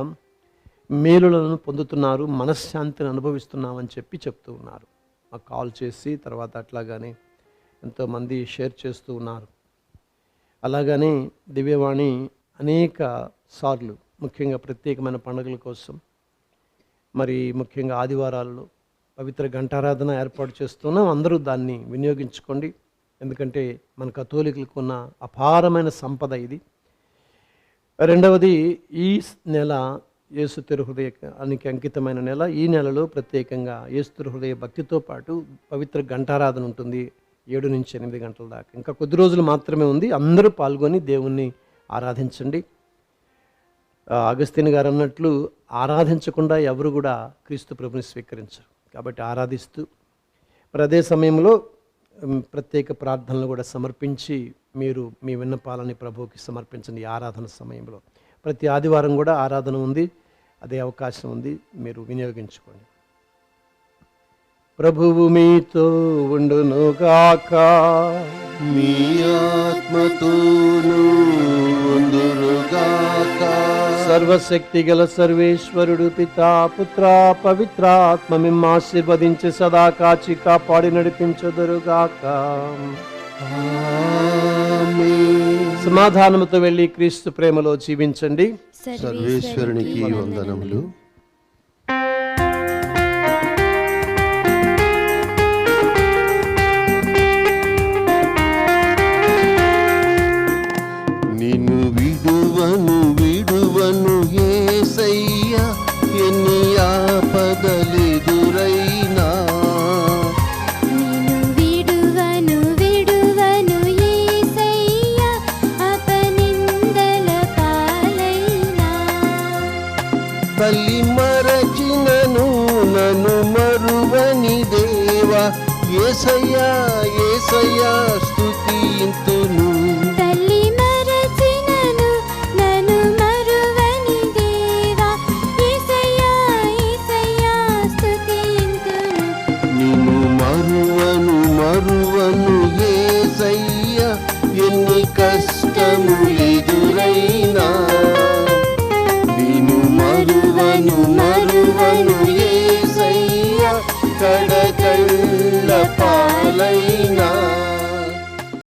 మేలులను పొందుతున్నారు, మనశ్శాంతిని అనుభవిస్తున్నామని చెప్తూ ఉన్నారు. మాకు కాల్ చేసి తర్వాత అట్లాగానే ఎంతోమంది షేర్ చేస్తూ ఉన్నారు. అలాగని దివ్యవాణి అనేక సార్లు ముఖ్యంగా ప్రత్యేకమైన పండుగల కోసం మరి ముఖ్యంగా ఆదివారాల్లో పవిత్ర గంటారాధన ఏర్పాటు చేస్తున్నాం. అందరూ దాన్ని వినియోగించుకోండి. ఎందుకంటే మన కథోలికులకు ఉన్న అపారమైన సంపద ఇది. రెండవది, ఈ నెల యేసు తిరుహృదయానికి అంకితమైన నెల. ఈ నెలలో ప్రత్యేకంగా యేసు తిరుహృదయ భక్తితో పాటు పవిత్ర గంటారాధన ఉంటుంది 7 నుంచి 8 గంటల దాకా. ఇంకా కొద్ది రోజులు మాత్రమే ఉంది. అందరూ పాల్గొని దేవుణ్ణి ఆరాధించండి. అగస్తిని గారు అన్నట్లు ఆరాధించకుండా ఎవరు కూడా క్రీస్తు ప్రభుని స్వీకరించరు. కాబట్టి ఆరాధిస్తూ మరి అదే సమయంలో ప్రత్యేక ప్రార్థనలు కూడా సమర్పించి మీరు మీ విన్నపాలని ప్రభువుకి సమర్పించండి. ఈ ఆరాధన సమయంలో ప్రతి ఆదివారం కూడా ఆరాధన ఉంది, అదే అవకాశం ఉంది, మీరు వినియోగించుకోండి. ప్రభువు మీతో ఉండును గాక, మీ ఆత్మతోను ఉండునుగాక. సర్వశక్తి గల సర్వేశ్వరుడు పితా పుత్ర పవిత్రాత్మ మిమ్మ ఆశీర్వదించి సదా కాచి కాపాడి నడిపించుదురుగాక. సమాధానముతో వెళ్ళి క్రీస్తు ప్రేమలో జీవించండి. సర్వేశ్వరునికి వందనములు. నిన్ను విడువను విడువను యేసయ్యా, ఎన్ని ఆపదలెదురైనా యేసయ్యా యేసయ్యా స్తుతింతును. తల్లి మరచినను నన్ను మరువని దేవా యేసయ్యా యేసయ్యా స్తుతింతును. నిన్ను మరువను యేసయ్యా, ఎన్ని కష్టములే